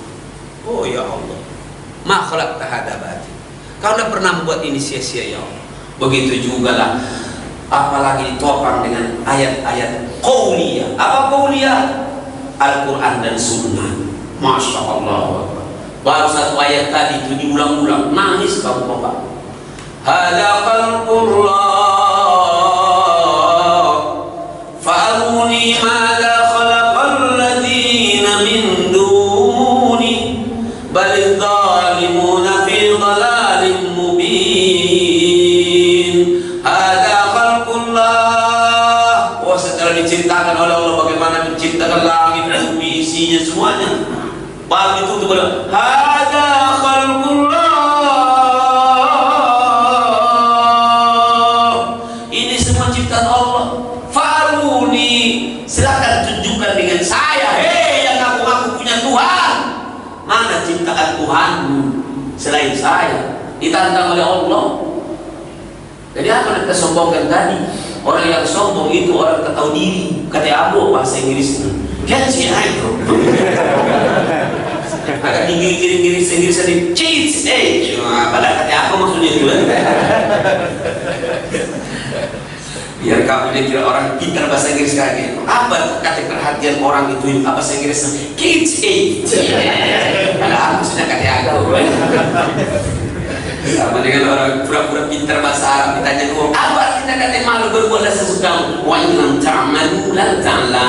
Oh ya Allah, ma khalaqta hadza batil. Kau tidak pernah membuat ini sia-sia ya Allah. Begitu juga lah, apalagi ditopang dengan ayat-ayat qauliyah. Apa qauliyah? Al-Quran dan Sunnah. Masya Allah. Baru satu ayat tadi itu diulang-ulang, nangis kamu bapak. Hada khalqullah fa'aruni madza khalaqal ladzina min duni balidh zalimuna fi dhalalin mubin. Hada khalqullah. Oh, setelah diceritakan oleh Allah bagaimana menciptakan langit, bumi, isinya semuanya, baru itu untuk bilang hada khalqullah. Ini semua ciptaan Allah. Faruni, silakan tunjukkan dengan saya. Hei yang ngaku-ngaku punya Tuhan, mana ciptaan Tuhanmu selain saya? Ditantang oleh Allah. Jadi apa yang kita sombongkan tadi? Orang yang sombong itu orang tak tahu diri. Kata Abu bahasa Inggrisnya, kan sih itu. Agak tinggi sendiri cheats age. Padahal kata apa maksudnya itu? Biar kamu kira orang pintar bahasa Inggris kayak apa kata perhatian orang itu apa bahasa Inggrisnya kids age. Kalau aku sudah kata aku sama dengan orang pura-pura pintar bahasa Arab ditanya dulu apa kita kata malu berbuat sesuka wa inam ta'malu lan ta'la.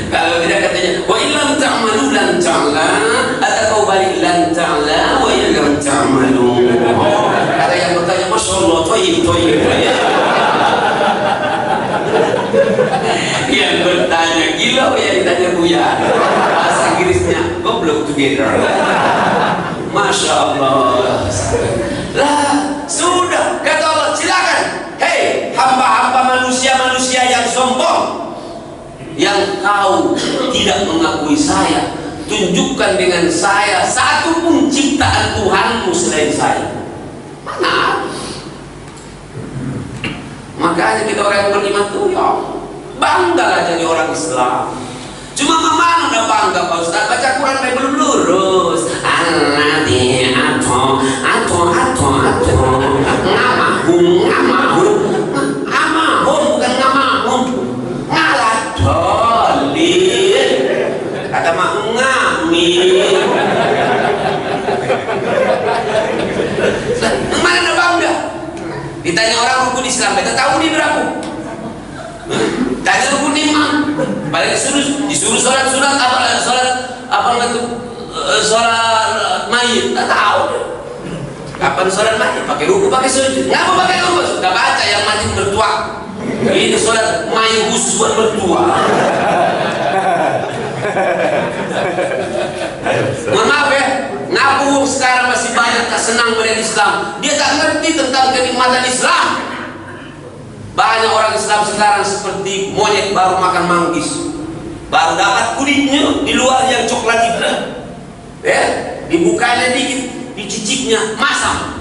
Kalau tidak katanya wa inam ta'malu lan ta'la atau kau balik lan ta'la wa inam ta'malu. Ada yang bertanya Masya Allah toyib. Yang bertanya gila yang ditanya buya bahasa Inggrisnya goblok together. Masya Allah. Lah sudah kata Allah silakan. Hei hamba-hamba manusia yang sombong, yang kau tidak mengakui saya, tunjukkan dengan saya satu pun ciptaan Tuhanmu selain saya. Mana? Makanya kita orang yang beriman tuh ya banggalah jadi orang Islam. Cuma mana udah bangga Pak Ustaz baca Quran baik belum lurus. Alladzi ato ngamahum bukan ngamahum ngaladolin kata mak ngamin. Mana udah bangga? Ditanya orang rukun Islam, kita tahu dia berapa? Tanya rukun iman, balik disuruh sholat mayit, tak tahu. Kapan sholat mayit? Pakai ruku, pakai sujud. Ngapa pakai ruku? Sudah baca yang mati bertua. Ini sholat mayit khusus buat bertua. Mohon maaf ya, ngaku sekarang masih banyak tak senang melihat Islam. Dia tak ngerti tentang kenikmatan Islam. Banyak orang Islam sekarang seperti monyet baru makan manggis, baru dapat kulitnya, di luar yang coklat itu, ya, dibukanya dikit, dicicipnya masam.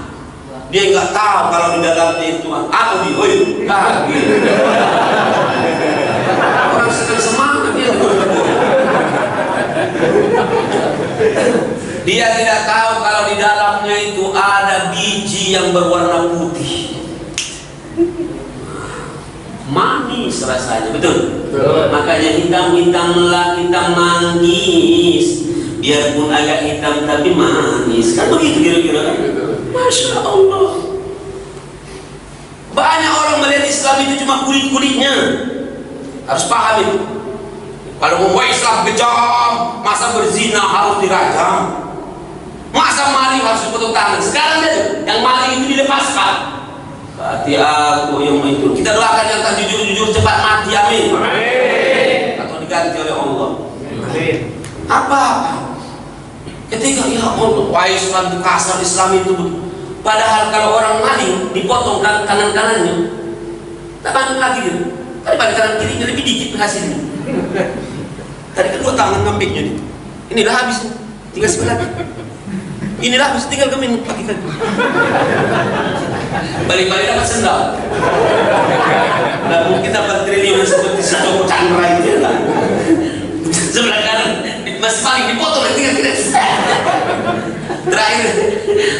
Dia nggak tahu kalau di dalamnya itu apa di, orang sedang semangat dia. Dia tidak tahu kalau di dalamnya itu ada biji yang berwarna putih. Manis rasanya, betul? Makanya hitam-hitamlah, hitam manis. Biarpun agak hitam tapi manis. Kan begitu kira-kira kan? Masya Allah. Banyak orang melihat Islam itu cuma kulit-kulitnya. Harus paham itu. Kalau mau Islam kejam, masa berzina harus dirajam, masa maling harus dipotong tangan. Sekarang dia yang maling itu dilepaskan. Hati aku yang itu. Kita doakan yang tak jujur-jujur cepat mati, amin. Atau diganti oleh Allah. Apa? Ketika ya Allah, wah Islam itu kasar, Islam itu. Padahal kalau orang maling dipotong kanan-kanannya, tak bantu lagi dia. Tadi balik kanan kirinya lebih dikit hasilnya. Tadi kedua tangan ngambilnya nih. Inilah habis, tinggal sebelah. Inilah habis, tinggal kami pakai kaki. Balik-balik dapat sendal. Nah, mungkin dapat triliun seperti si Joko Chandra itu lah. Sebelah kanan masih paling dipotong, tinggal kita. Terakhir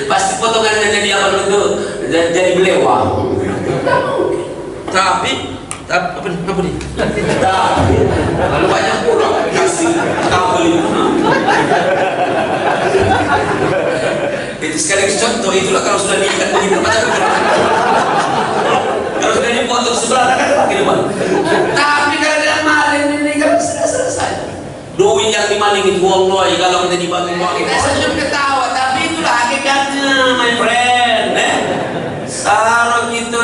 pasti potongannya jadi apa itu? Jadi belewang. Tapi apa nih? Tapi lalu banyak orang kasih kabel itu. Itu sekaligus contoh itulah kalau sudah diikat begitu macam kalau sudah dipotong sebelah kan pakai depan. Tapi kalau dia maling ini kan sudah selesai. Duit yang dimaling itu wallahi kalau kita dibantu kita senyum ketawa, tapi itulah hakikatnya my friend. Sarang itu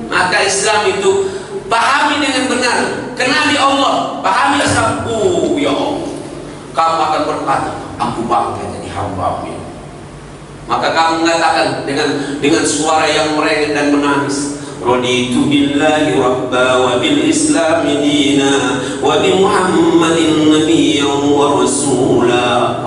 maka Islam itu pahami dengan benar, kenali Allah, pahami Islam. Oh ya Allah, kamu akan berkata, aku bangga jadi hamba-Mu. Maka kamu mengatakan dengan suara yang merengek dan menangis, raditu billahi rabba wa bil islam dina wa bi muhammadin nabiyyan wa rasula.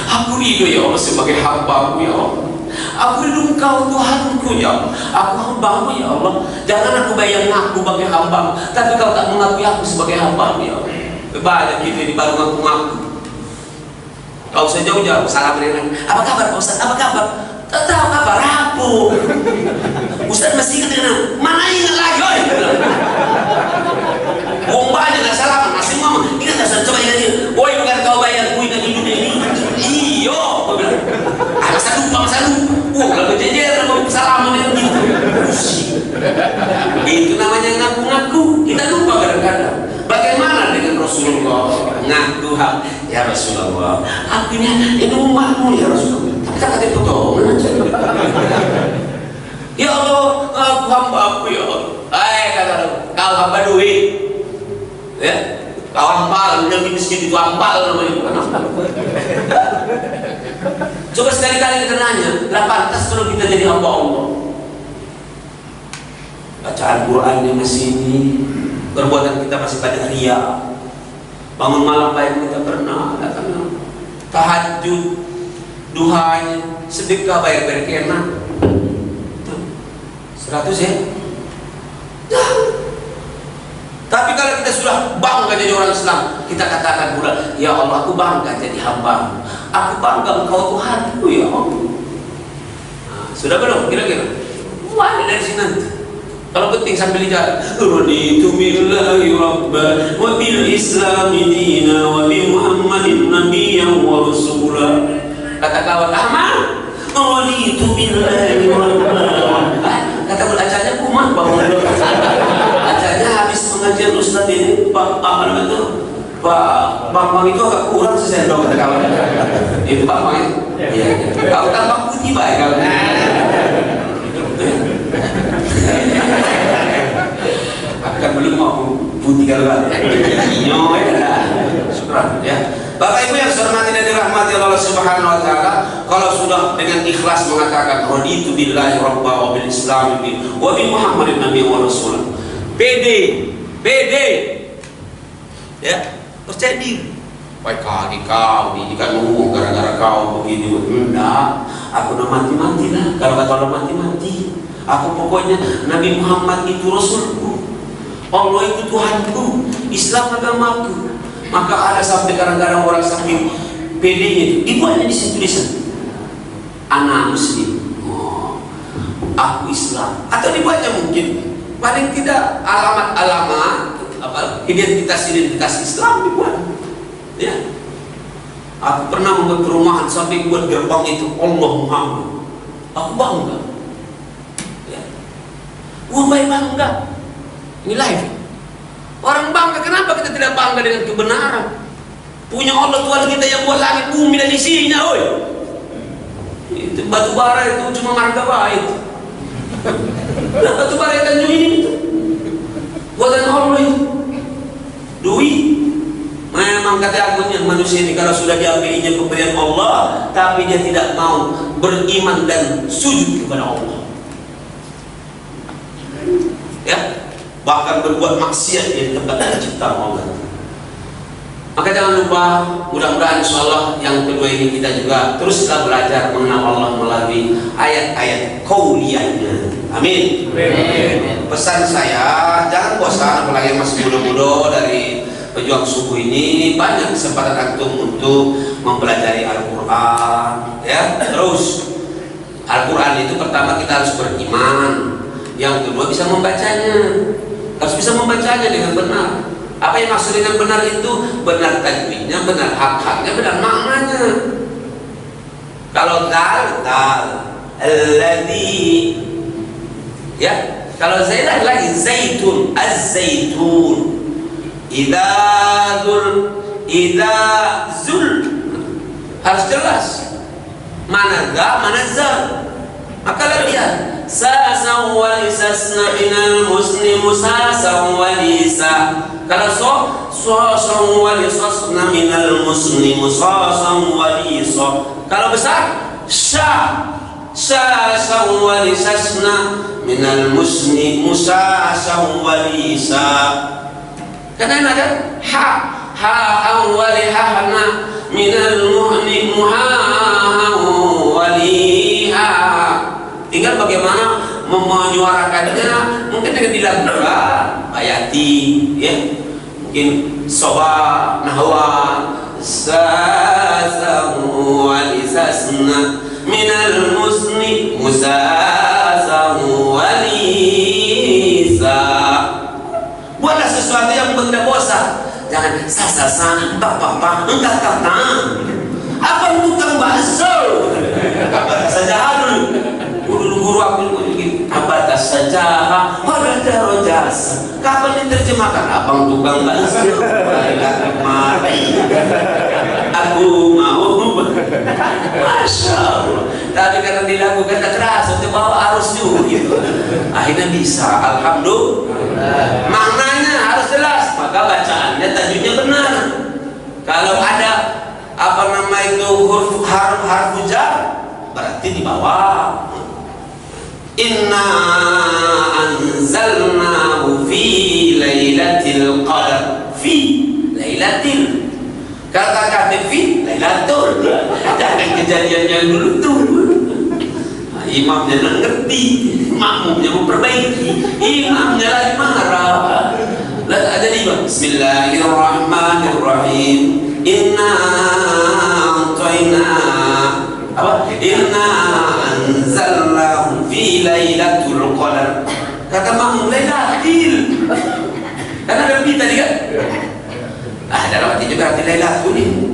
Aku ridho ya Allah sebagai hamba-Mu ya Allah. Aku ridho Engkau Tuhanku ya Allah. Aku hamba-Mu ya Allah. Jangan aku bayang aku sebagai hamba-Mu, tapi Kau tak mengakui aku sebagai hamba-Mu ya Allah. Banyak kita ini baru ngaku-ngaku. Kau usah jauh-jauh, salam ringan. Apa kabar Pak Ustaz? Apa kabar? Tak tahu apa rapuh. Ustaz masih ingat dengan mana ingat lagi, oi. Wong banyak nggak salah, masih mama ingat nggak? Coba ingat. Oi, bukan kau bayar kui dan hidup ini. Iyo, kau bilang. Masa lupa. Kalau jejer, mau salaman yang gitu. Itu namanya ngaku-ngaku. Kita lupa kadang-kadang. Bagaimana dengan Rasulullah ngaku ya Rasulullah, aku ini umatmu ya Rasulullah. Tapi tak ada potongan aja. Ya Allah, aku hamba ya Allah. Kata kau hamba duit, ya kau hambal yang di masjid itu hambal namanya, bukan hambal. Coba sekali-kali kita nanya, lah pantas kalau kita jadi hamba Allah? Bacaan Qurannya masih ini, perbuatan kita masih banyak ria. Bangun malam baik kita pernah, tahajud, duhanya, sedekah bayar berkena 100 ya. Tapi kalau kita sudah bangga jadi orang Islam, kita katakan pula, ya Allah, aku bangga jadi hamba. Aku bangga engkau Tuhanku ya Allah. Nah, sudah belum kira-kira? Mulai dari sini nanti. Kalau penting sambil jalan. Raditu billahi rabban wa bil islami dina wa bi Muhammadin nabiyyan wa rasula. Kata kawan Ahmad, raditu billahi rabban. Kata bacanya kumat bangun. Bacanya habis pengajian Ustaz ini Pak apa namanya itu? Pak Bambang itu agak kurang sesendok kata kawan. Itu Pak Bang ya? Iya. Kau tambah putih baik kau. Akan belum mau putih kalau syukur ya. Bapak Ibu yang saya hormati dan dirahmati Allah Subhanahu wa taala, kalau sudah dengan ikhlas mengatakan raditu billahi rabba wa bil islam wa bi Muhammadin nabiyyan wa rasul. PD ya, percaya diri. Baik kali kau ini kan ngomong gara-gara kau begini. Enggak, aku udah mati-mati lah. Kalau kata orang mati-mati, aku pokoknya Nabi Muhammad itu Rasulku, Allah itu Tuhanku, Islam agamaku. Maka ada sampai kadang-kadang orang saking PD-nya dibuatnya di situ tulisan anak muslim, aku Islam, atau dibuatnya mungkin paling tidak alamat-alamat identitas Islam dibuat. Ya, aku pernah membuat perumahan sampai buat gerbang itu Allah Muhammad. Aku bangga. Ya, baik bangga. Ini live. Orang bangga, kenapa kita tidak bangga dengan kebenaran? Punya Allah Tuhan kita yang buat langit bumi dan isinya, oi. Itu batu bara itu cuma marga baik. Batu bara Tanjung ini itu buatan Allah itu. Duit. Memang kata akunnya manusia ini kalau sudah diambilnya pemberian Allah, tapi dia tidak mau beriman dan sujud kepada Allah. Ya. Bahkan berbuat maksiat di tempat ciptaan Allah. Maka jangan lupa, mudah-mudahan insyaallah yang kedua ini kita juga teruslah belajar mengenal Allah melalui ayat-ayat qauliyahnya. Amin. Amin. Pesan saya, jangan bosan, apalagi masih muda-muda dari pejuang suku ini, banyak kesempatan antum untuk mempelajari Al-Quran. Ya, terus Al-Quran itu pertama kita harus beriman, yang kedua bisa membacanya. Harus bisa membacanya dengan benar. Apa yang maksud dengan benar itu? Benar tajwidnya, benar hak-haknya, benar maknanya. Kalau dal, alladhi, ya. Kalau zailah lagi zaitun, az-zaitun. Idza zul, harus jelas. Mana za, mana zal. Maka latihan. Sa'san wa lisasna minal muslim sa'san wa lisa. Kalau sa'san wa lisasna minal muslim sa'san wa lisa. Kalau besar sa'san wa lisasna minal muslim sa'san wa lisa. Karena ada ha wa lihahna minal mu'min muha wa liha. Tinggal bagaimana menyuarakannya, mungkin dengan dilakukan ayati, ya, mungkin soba, nahwa, sasamu, walisasna, minal musni musasahu walisa. Buatlah sesuatu yang benda bosan. Jangan sasasa, papa, enggak kata. Apa tukang bakso? Apa saja harus. Guru aku begini. Apa saja ada rojas. Kapan diterjemahkan? Abang tukang bakso. Aku mau. Masya Allah. Tapi karena dilakukan tak keras untuk bawa arus juga gitu. Akhirnya bisa. Alhamdulillah. Maknanya harus jelas. Maka bacaannya tajwidnya benar. Kalau ada apa nama itu harf jar berarti di bawah. Inna anzalnahu fi lailatul qadar. Fi lailatul. Kata-kata fi lailatul. Jangan kejadiannya dulu tuh. Imamnya nak ngerti, makmumnya memperbaiki, imamnya lagi marah. Jadi Bismillahirrahmanirrahim. Inna anzalnahu fi lailatul qadar. Kata makmum lailatul. Karena ada lebih tadi kan? Dalam arti juga arti lailatul ini.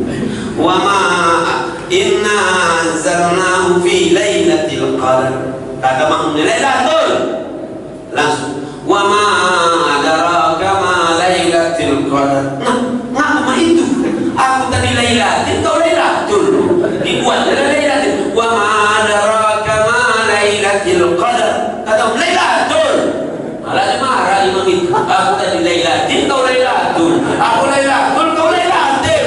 Wa ma inna anzalnahu fi lailatul qadar. Kata makmum lailatul. Langsung wa ma adraka ma lailatul qadar. Nah, apa itu? Aku tadi lailatul, kau lailatul. Dibuat dari lailatul. Wa ma adraka ma lailatul qadar. Kata lailatul. Malah marah imam itu. Aku tadi lailatul, kau lailatul. Aku lailatul, kau lailatul.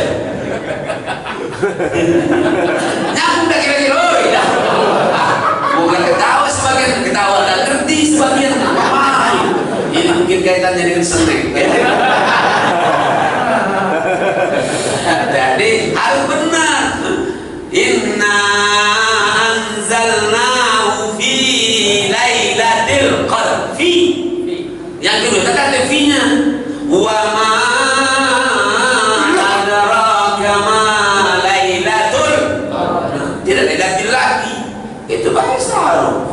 Nyambung dah kira-kira. Bukan ketawa sebagian, ketawa tak ngerti sebagian. Ini mungkin kaitannya dengan seneng. Jadi harus benar. Inna anzalnahu fi lailatul qadar. Fi. Yang kedua kata fi-nya. Wa ma adraka ma lailatul. Tidak lailatul lagi. Itu bahasa Arab.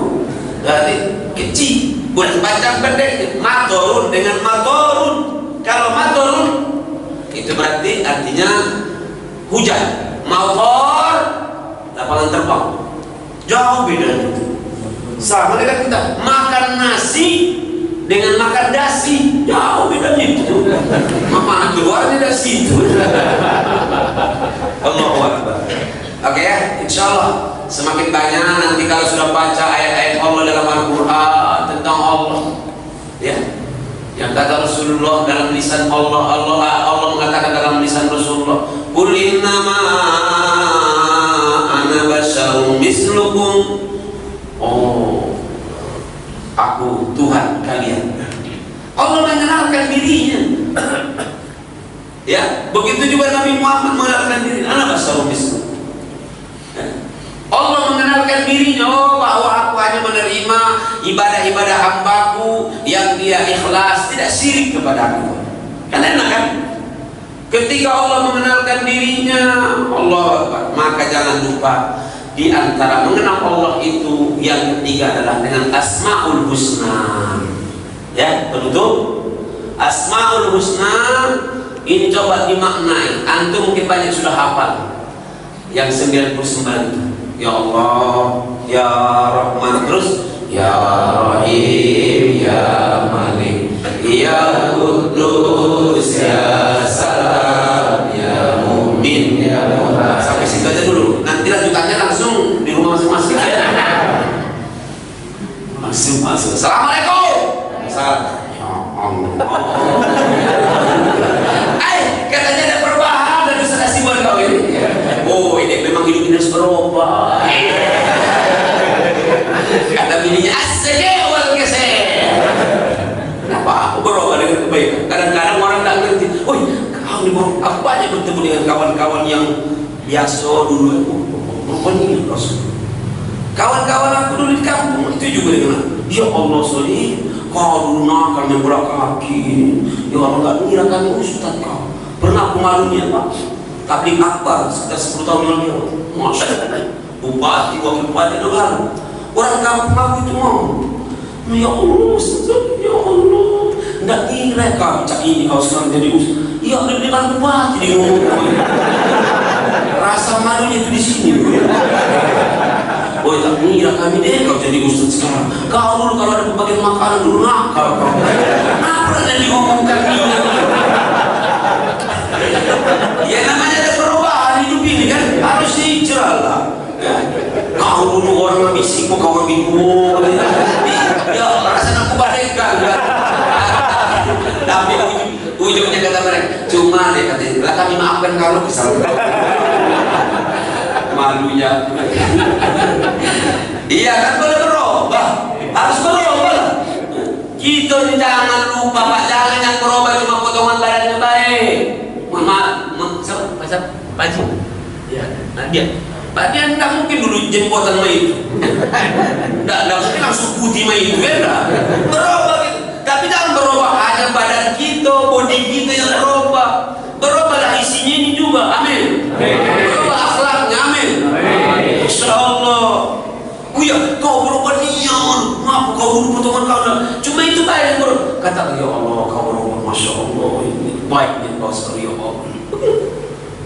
Jadi kecil. Bukan panjang pendek, matorun dengan matorun. Kalau matorun itu berarti artinya hujan. Mator lapangan terbang. Jauh bedanya. Sama dengan kita makan nasi dengan makan dasi. Jauh bedanya itu. Mana keluarnya dasi itu. Allahu Akbar. Oke ya, insya Allah semakin banyak nanti kalau sudah baca ayat-ayat Allah dalam Al-Quran tentang Allah, ya, yang kata Rasulullah dalam lisan Allah mengatakan dalam lisan Rasulullah, Qul innama ana basyarum mislukum. Oh, aku Tuhan kalian. Allah mengenalkan dirinya. Ya, begitu juga Nabi Muhammad mengenalkan dirinya, ana basyarum mislukum. Allah mengenalkan dirinya bahwa aku hanya menerima ibadah-ibadah hambaku yang dia ikhlas, tidak syirik kepada aku. Kan enak kan? Ketika Allah mengenalkan dirinya, Allah maka jangan lupa di antara mengenal Allah itu yang ketiga adalah dengan Asmaul Husna. Ya, betul? Asmaul Husna ini coba dimaknai. Antum mungkin banyak sudah hafal. Yang 99 itu. Ya Allah, Ya Rahman, terus Ya Rahim, Ya Malik, Ya Qudus, Ya Salam, Ya Mu'min, Ya Mu'min. Sampai situ aja dulu. Nanti lanjutannya langsung di rumah masing-masing. Langsung masuk. Assalamualaikum. Salam. Ya Allah. Katanya ada perubahan dan bisa kasih buat kau ini. Oh, ini memang hidup ini harus berubah. Kata bininya asal wal geser. Kenapa aku berubah dengan kebaikan? Kadang-kadang orang tak ngerti. Oh, kau ini aku banyak bertemu dengan kawan-kawan yang biasa dulu. Rupanya kawan-kawan aku dulu di kampung itu juga dengan ya Allah sorry, kau dulu nakal memberak kaki. Ya Allah nggak mengira kami ustaz kau. Pernah aku malunya Pak. Tabligh akbar sekitar 10 tahun yang lalu. Masya Allah. bupati, wakil bupati itu lalu. Orang kampung aku itu mau, ya Allah, ya Allah, nggak kira kami cak ini kau sekarang jadi ya udah di lalu bupati di ngomong. Rasa malunya itu di sini. Oh tak kira kami deh kau jadi ustaz sekarang. Kau dulu kalau ada pembagian makanan dulu nakal kau. Apa yang diomongkan ini? Ya namanya ada perubahan hidup ini kan, harus hijrah lah. Kau dulu orang ambisi, kau ambil ya rasanya aku badaikan kan. Tapi ujungnya kata mereka, cuma dia katanya, lah kami maafkan kalau kesalahan. Malunya. Iya kan boleh berubah, harus berubah. Kita jangan lupa Pak, jangan yang berubah cuma potongan badannya baik. Masa Paji? Ya, nah dia. Pak dia nggak mungkin dulu jempotan mah itu. Nggak mungkin langsung putih mah itu ya nggak. Berubah gitu. Tapi jangan berubah hanya badan kita, body kita yang berubah. Berubahlah isinya ini juga, amin. Berubah akhlaknya, amin. Insya Allah. Oh ya, kau berubah niat, maaf kau dulu potongan kau dah. Cuma itu baik bro. Kata ya Allah, kau berubah, masya Allah ini baiknya kau sekali ya Allah.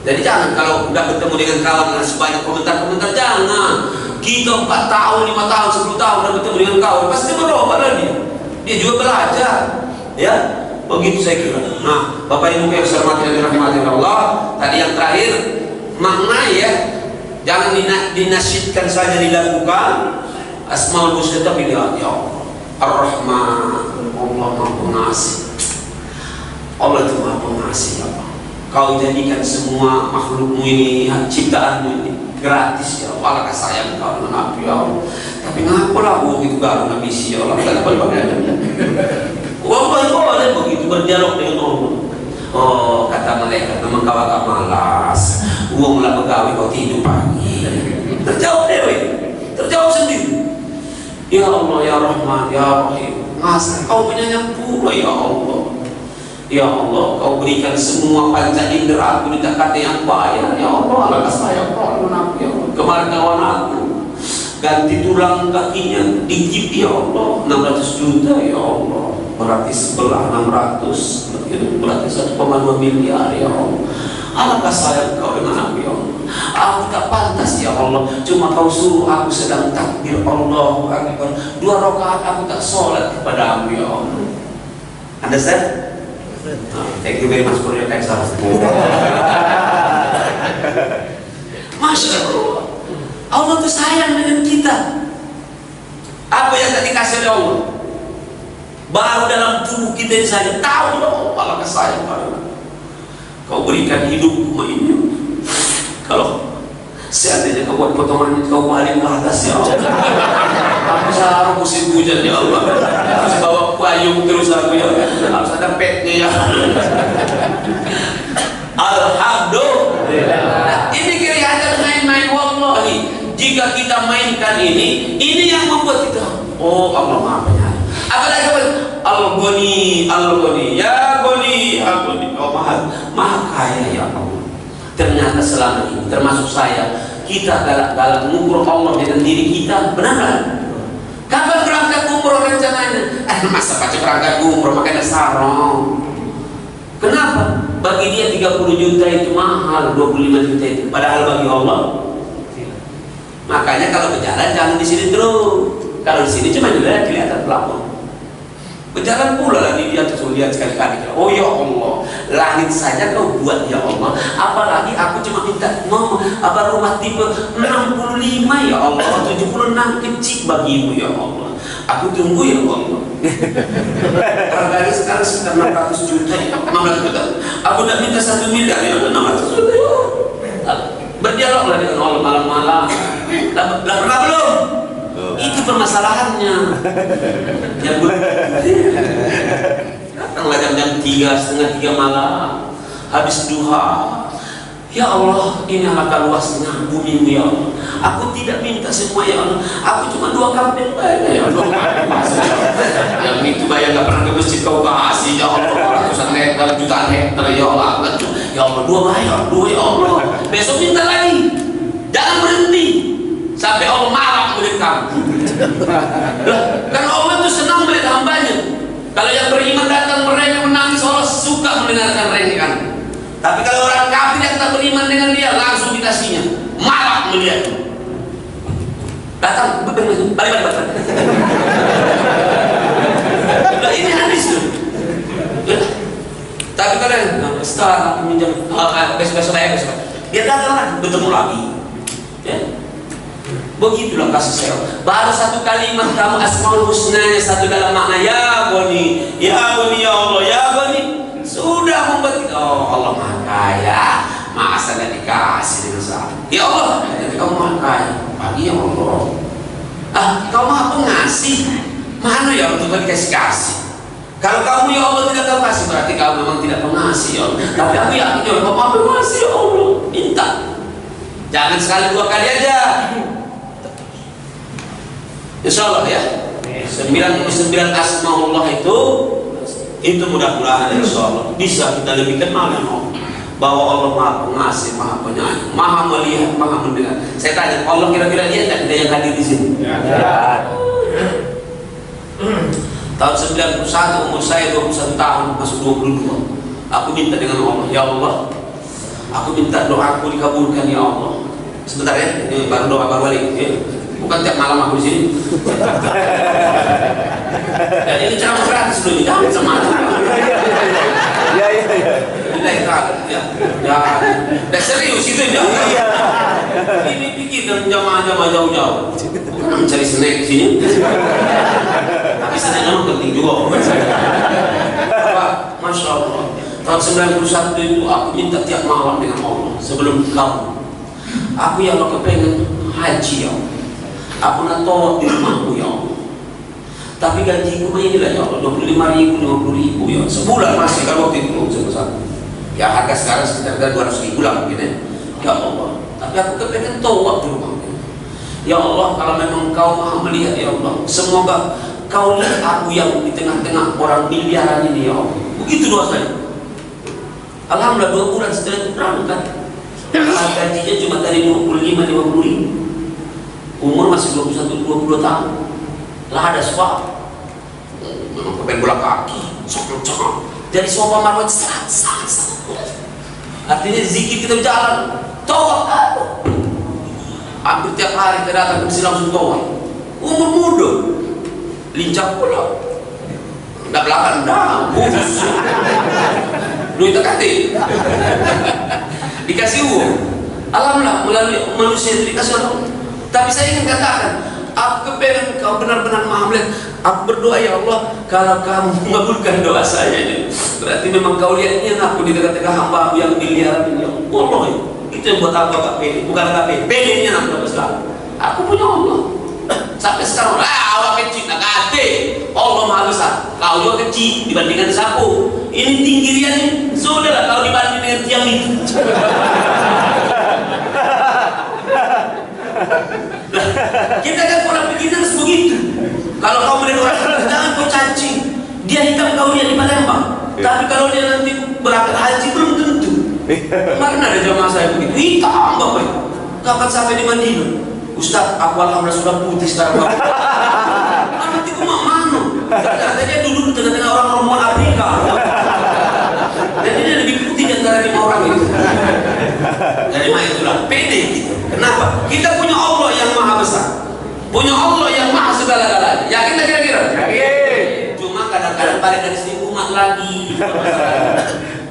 Jadi jangan kalau udah bertemu dengan kawan dengan sebanyak komentar-komentar, jangan. Kita 4 tahun, 5 tahun, 10 tahun udah bertemu dengan kawan, pasti berubah lah dia. Dia juga belajar, ya. Begitu saya kira. Nah, Bapak Ibu yang saya hormati dan dirahmati Allah, tadi yang terakhir makna ya, jangan dinasyidkan saja dilakukan. Asmaul Husna tapi dia ya Allah, Ar-Rahman, Allah Maha Pengasih. Allah itu Maha Pengasih ya Allah. Kau jadikan semua makhlukmu ini, ciptaanmu ini gratis ya Allah. Alangkah sayang kau dengan aku ya Allah. Tapi ngapalah uang itu gak ada misi ya Allah. Kita boleh uang boleh begitu berdialog dengan Allah. Oh kata malaikat, memang kau agak malas. Uang lah pegawai kau tidur pagi. Terjawab dewe, terjawab sendiri. Ya Allah ya Rahman ya Rahim. Masa kau penyayang pula ya Allah. Ya Allah, kau berikan semua panca indera aku ditakati yang bayar. Ya Allah, alangkah sayang kau dengan aku ya Allah. Kemarin kawan aku ganti tulang kakinya dikit ya Allah, 600 juta ya Allah. Berarti sebelah 600, berarti 1,2 miliar ya Allah. Alangkah sayang kau dengan aku ya Allah. Aku tak pantas ya Allah. Cuma kau suruh aku sedang takbir Allahu Akbar 2 rakaat aku tak sholat kepadamu ya Allah. Understand? Thank you very much for your time. Masya Allah, Allah itu sayang dengan kita. Apa yang tak dikasih oleh Allah baru dalam tubuh kita ini saja tahu ya Allah. Alangkah sayang kau berikan hidupku ini. Kalau seandainya kau buat potongan kau balik ke atas ya Allah, aku salah musim hujan ya Allah, harus bawa payung terus aku ya, harus ada petnya ya. Alhamdulillah. Ini kelihatan main-main wallahi. Jika kita mainkan ini yang membuat kita oh Allah Maha Penyayang. Apalagi Al-Ghani, Al-Ghani, ya Ghani, Al-Ghani. Oh Maha Kaya ya Allah. Ternyata selama ini termasuk saya, kita galak-galak mengukur Allah dengan diri kita, benar kan? Kapan berangkat umroh rencananya? Masa pakai berangkat umroh makanya sarong. Kenapa? Bagi dia 30 juta itu mahal, 25 juta itu. Padahal bagi Allah, makanya kalau berjalan jangan di sini terus. Kalau di sini cuma dilihat kelihatan pelapon. Berjalan pula lah di atas, lihat sekali-kali. Oh ya Allah, langit saja kau buat ya Allah. Apalagi aku cuma minta rumah tipe 65 ya Allah, 76 kecil bagimu ya Allah. Aku tunggu ya Allah. Harganya sekarang sekitar 600 juta ya, 600 juta. Aku tidak minta 1 miliar ya, 600 juta ya. Berdialoglah dengan Allah malam-malam. Lah pernah belum? Itu permasalahannya. Yang datanglah jam 3, setengah 3 malam, habis duha. Ya Allah, ini alangkah luasnya bumi ya Allah. Aku tidak minta semua ya Allah. Aku cuma 2 kambing bayar ya Allah. Yang itu bayar nggak pernah ke masjid kau kasih ya Allah. Ratusan hektar, jutaan hektar ya Allah. Ya Allah, 2 bayar, 2 ya Allah. Besok minta lagi. Jangan berhenti. sampai Allah marah melihat kamu. Kan Allah itu senang melihat hambanya. Kalau yang beriman datang mereka menangis, Allah suka mendengarkan rengekan. Tapi kalau orang kafir yang tak beriman dengan dia, langsung dikasihnya, marah melihat. Datang, balik. Nah, ini hadis tuh. Tapi kalau setelah aku minjam besok dia datang lagi, bertemu lagi. Ya. Begitulah kasih sayang. Baru satu kalimat kamu asmaul husnanya satu dalam makna ya Bani, ya Allah, ya Bani. Sudah membuat Allah Maha Kaya, masa tidak dikasih dengan saat. Ya Allah, kamu Maha Kaya. Pagi ya Allah. Kau Maha Pengasih. Mana ya untuk dikasih? Kalau kamu ya Allah tidak tahu kasih, berarti kamu memang tidak pengasih ya Allah. Tapi aku yakin ya Allah Maha Pengasih ya Allah. Minta. Jangan sekali dua kali aja. Insya Allah ya. 99 asmaullah itu mudah-mudahan insya Allah bisa kita lebih kenal dengan Allah, bahwa Allah Maha Pengasih, Maha Penyayang, Maha melihat, Maha mendengar. Saya tanya, Allah kira-kira lihat tak kita yang hadir di sini? Ya. Tahun 91 umur saya 21 tahun masuk 22. Aku minta dengan Allah, ya Allah, aku minta doaku dikabulkan ya Allah. Sebentar ya, ini baru doa baru balik. Ya. Bukan tiap malam aku di sini. Dan ini ceramah gratis loh, jangan semacam. Ya. Dan serius itu ya. Ini pikir dan jamaah-jamaah jauh-jauh. Bukan mencari snack di sini. Tapi snack memang penting juga. Masya Allah. Tahun 91 itu aku minta tiap malam dengan Allah sebelum kamu. Aku ya Allah kepengen haji ya Allah. Aku nak tolak di rumahmu ya Allah. Tapi gajiku inilah ya Allah 25.000, 50.000 ya. Sebulan masih kalau waktu itu sebesar. Ya harga sekarang sekitar 200.000 lah mungkin ya. Ya Allah. Tapi aku kepengen tolak di rumahmu. Ya Allah, kalau memang Kau Maha melihat ya Allah, semoga Kau lihat aku yang di tengah-tengah orang miliaran ini ya Allah. Begitu doa saya. Alhamdulillah 2 bulan setelah itu berangkat. Gajinya cuma dari 25-50.000. Umur masih 21-22 tahun. Lah ada swab. Memang kepengen bola kaki. Cokok. Jadi sopa marwat sangat. Artinya zikir kita berjalan. Tawak. Hampir tiap hari kita datang mesti langsung tawak. Umur muda. Lincah pula. Nggak belakang. Busuk. Duit kati. Dikasih uang. Alhamdulillah melalui manusia itu dikasih orang. Tapi saya ingin katakan, aku kepengen Kau benar-benar Maha melihat. Aku berdoa ya Allah, kalau Kamu mengabulkan doa saya ini, berarti memang Kau lihatnya aku di tengah-tengah hamba yang miliaran ini. Allah itu yang buat aku agak pede, bukan agak pede. Pedenya nak besar. Aku punya Allah. Sampai sekarang, awak kecil, nak kate. Allah Maha besar. Kau juga kecil dibandingkan sapu. Ini tinggi dia nih. Sudahlah kalau dibanding dengan tiang itu. Kita kan orang begini harus begitu. Kalau kau melihat orang jangan kau cacing. Dia hitam kau lihat di Palembang. Tapi kalau dia nanti berangkat haji belum tentu. Kemarin ada jamaah saya begitu. Hitam bapak. Kapan sampai di Madinah? Ustaz, aku alhamdulillah sudah putih sekarang. Nanti aku mau mana? Ternyata dia dulu di tengah-tengah orang rombongan Afrika. Dan dia lebih putih di antara 5 orang itu. Dari mana itulah pede gitu. Kenapa? Kita punya Allah yang Maha besar, punya Allah yang Maha segala-galanya. Yakin tak kira-kira? Yakin. Cuma kadang-kadang balik dari sini umat lagi.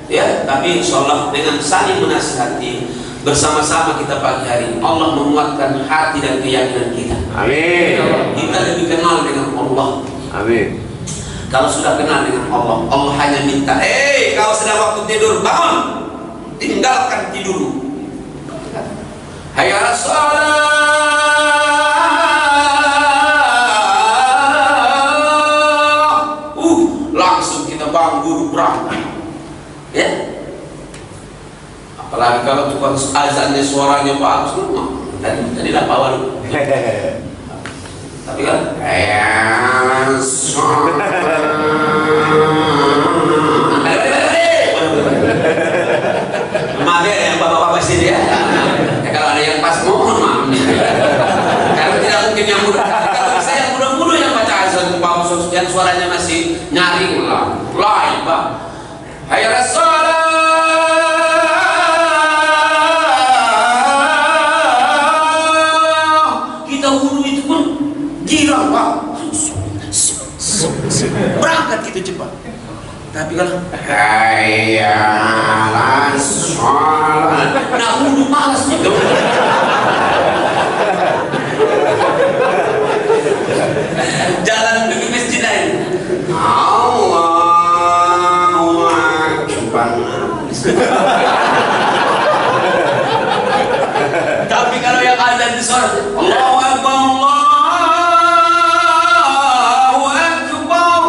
Ya, tapi insya Allah dengan saling menasihati bersama-sama kita pagi hari Allah menguatkan hati dan keyakinan kita. Amin. Kita lebih kenal dengan Allah. Amin. Kalau sudah kenal dengan Allah, Allah hanya minta, kau sedang waktu tidur, bangun, tinggalkan tidurmu. Hayya 'alas shalah. Langsung kita bangun berangkat. Ya. Apalagi kalau tukang azannya suaranya bagus, tadi lah bawah. Tapi kan maaf ya yang bapak-bapak sini ya. Kalau ada yang pas mohon maaf. mungkin yang muda. Kalau bisa yang muda-muda yang baca azan bagus, yang suaranya masih nyaring lah, live pak. Hayya as-salat. Kita wudu itu pun girang pak. Berangkat gitu cepat. Tapi kalau hayya as-salat, nah wudu malas gitu. Jalan ke masjid lain. Allahu Akbar. Tapi kalau yang azan di suara Allahu Akbar, Allahu Akbar.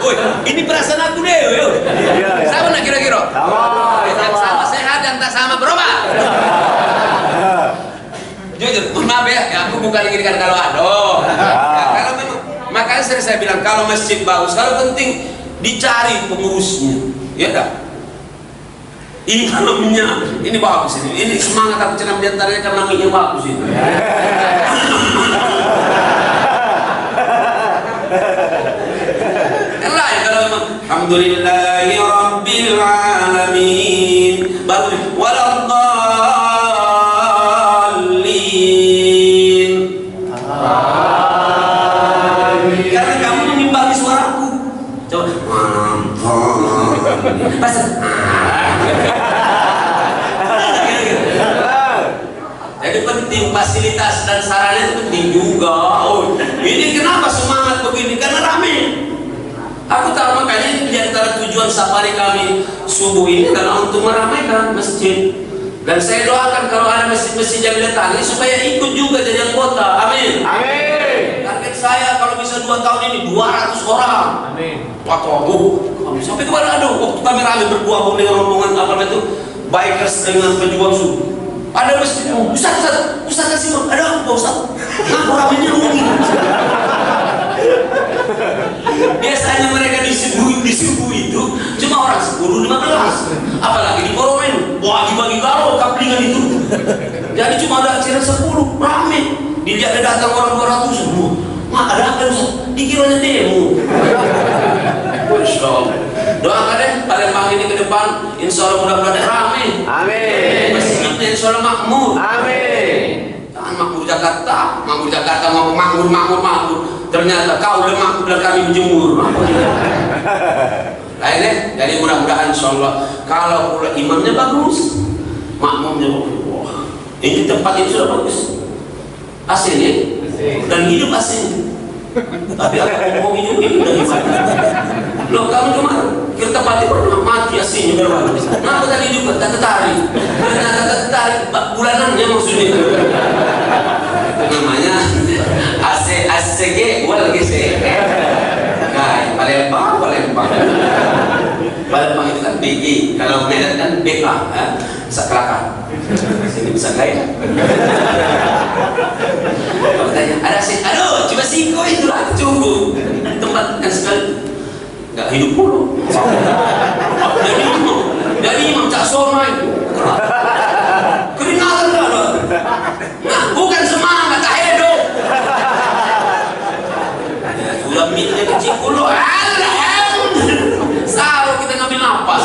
Woi, ini perasaan aku deh, yo. Sama nak kira-kira? Yang sama sehat, yang tak sama berubah. Jujur, maaf ya, aku bukan ingin kalau aduh. Kalau memang, makanya saya bilang kalau masjid bagus, kalau penting dicari pengurusnya, ya dah. Imamnya, ini bagus ini semangat aku cenam diantaranya karena namanya bagus ini. Lah ya kalau memang, alhamdulillahi rabbil alamin, bagus. Jadi penting fasilitas dan sarana itu penting juga. Oh, ini kenapa semangat begini? Karena ramai. Aku tahu makanya di antara tujuan safari kami subuh ini karena untuk meramaikan masjid. Dan saya doakan kalau ada masjid-masjid yang didatangi supaya ikut juga jadi anggota. Amin. Amin. Target saya kalau bisa 2 tahun ini 200 orang. Amin. Waduh, sampai kemana waktu kami ramai berdua dengan rombongan apa itu bikers dengan pejuang subuh. Ada masjid, Ustaz kasih ada apa Ustaz? Ngaku ramainya mungkin. Biasanya mereka di subuh itu cuma orang 10-15. Apalagi di Koromen, bagi-bagi karo kaplingan itu. Jadi cuma ada acara 10, ramai. Dia ada datang orang 200 semua. Ada apa Ustaz? Dikiranya demo. Masya Allah. Doakan deh Palembang ini ke depan, insya Allah mudah-mudahan ramai. Amin. Masjidnya insya Allah makmur. Amin. Jangan makmur Jakarta mau makmur. Ternyata kau udah makmur dan kami menjemur. Lainnya, jadi mudah-mudahan insya Allah kalau pula imamnya bagus, makmumnya bagus. Wah, ini tempat ini sudah bagus. Aslinya dan hidup aslinya. Tapi apa mau hidup ini udah gimana? Loh kamu cuma kita tempat itu mati aslinya berapa? Kenapa tadi hidup tak tertarik? Ternyata tertarik bulanannya maksudnya. Namanya ACG wal GC. Nah, Palembang itu kan BG, kalau Medan kan BK, Sakrakan. Sini bisa kaya. Kalau tanya, ada sih, aduh, coba singko itulah, tunggu. Tempat yang sekali nggak hidup mulu. Jadi imam cak soma itu. Keringatan nggak ada. Nah, bukan semangat, tak hidup. Ya, sudah mitnya kecil dulu. Selalu kita ngambil nafas.